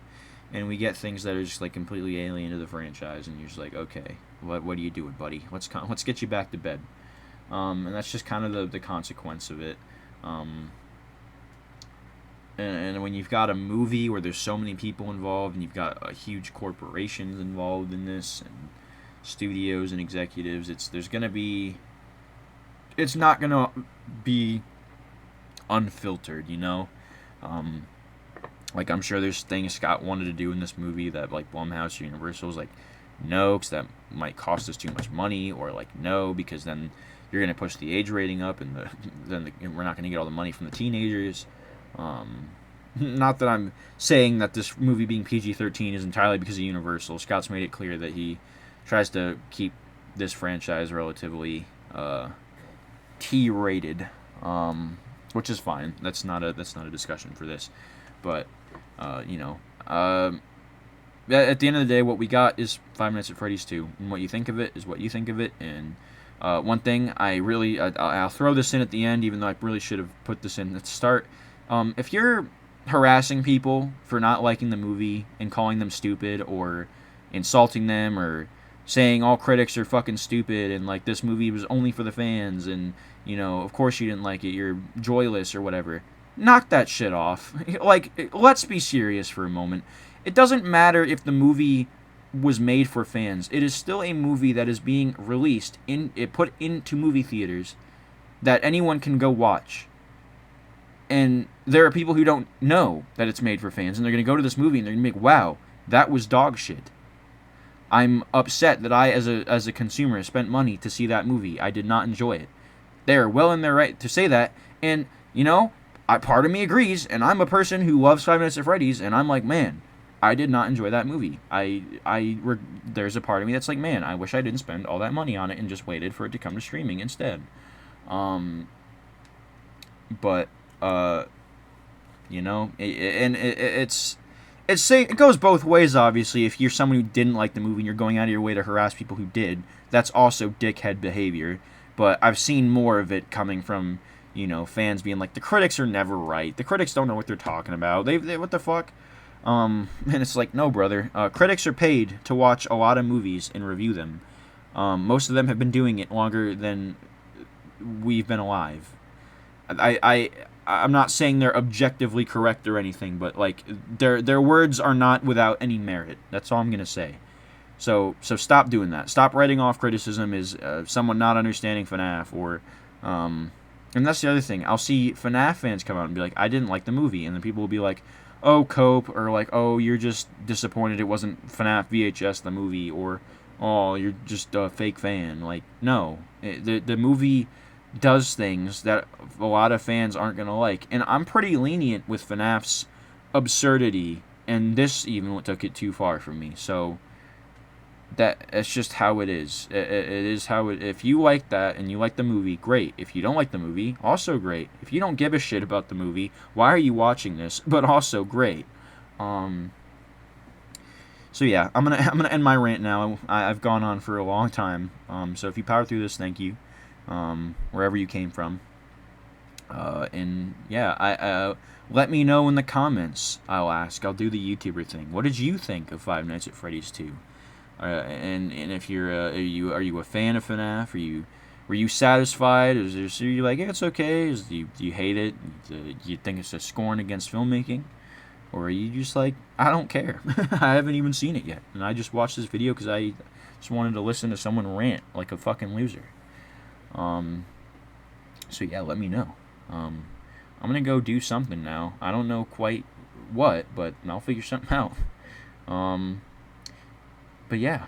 and we get things that are just like completely alien to the franchise, and you're just like, okay, what are you doing, buddy? Let's get you back to bed. And that's just kind of the consequence of it. Um, and when you've got a movie where there's so many people involved, and you've got huge corporations involved in this, and studios and executives, it's not gonna be unfiltered, um, like, I'm sure there's things Scott wanted to do in this movie that like Blumhouse or Universal's like, no, because that might cost us too much money, or like, no, because then you're gonna push the age rating up, and we're not gonna get all the money from the teenagers. Not that I'm saying that this movie being PG-13 is entirely because of Universal. Scott's made it clear that he tries to keep this franchise relatively T-rated, which is fine. That's not a discussion for this, but at the end of the day, what we got is Five Nights at Freddy's 2, and what you think of it is what you think of it. And one thing I'll throw this in at the end, even though I really should have put this in at the start. If you're harassing people for not liking the movie and calling them stupid, or insulting them, or saying all critics are fucking stupid, and like this movie was only for the fans, and of course you didn't like it, you're joyless or whatever, knock that shit off. Like, let's be serious for a moment. It doesn't matter if the movie was made for fans. It is still a movie that is being released put into movie theaters that anyone can go watch. And there are people who don't know that it's made for fans, and they're going to go to this movie and they're going to be like, wow, that was dog shit. I'm upset that I, as a consumer, spent money to see that movie. I did not enjoy it. They're well in their right to say that, and part of me agrees, and I'm a person who loves Five Nights at Freddy's, and I'm like, man, I did not enjoy that movie. There's a part of me that's like, man, I wish I didn't spend all that money on it and just waited for it to come to streaming instead. But it goes both ways. Obviously, if you're someone who didn't like the movie and you're going out of your way to harass people who did, that's also dickhead behavior. But I've seen more of it coming from fans being like, the critics are never right. The critics don't know what they're talking about. They what the fuck? And it's like, no, brother. Critics are paid to watch a lot of movies and review them. Most of them have been doing it longer than we've been alive. I'm not saying they're objectively correct or anything, but like their words are not without any merit. That's all I'm gonna say. So stop doing that. Stop writing off criticism as someone not understanding FNAF, or and that's the other thing. I'll see FNAF fans come out and be like, I didn't like the movie, and then people will be like, oh, cope, or like, oh, you're just disappointed it wasn't FNAF VHS the movie, or oh, you're just a fake fan. Like, no, the movie does things that a lot of fans aren't gonna like, and I'm pretty lenient with FNAF's absurdity, and this even took it too far for me. So that's just how it is. It is how it. If you like that and you like the movie, great. If you don't like the movie, also great. If you don't give a shit about the movie, why are you watching this? But also great. So yeah, I'm gonna end my rant now. I've gone on for a long time. So if you power through this, thank you. Wherever you came from. And yeah, let me know in the comments. I'll do the YouTuber thing. What did you think of Five Nights at Freddy's 2? And if are you a fan of FNAF? Were you satisfied? Are you like, yeah, it's okay? Do you hate it? Do you think it's a scorn against filmmaking? Or are you just like, I don't care. I haven't even seen it yet, and I just watched this video because I just wanted to listen to someone rant like a fucking loser. So yeah, let me know. I'm gonna go do something now. I don't know quite what, but I'll figure something out. But yeah.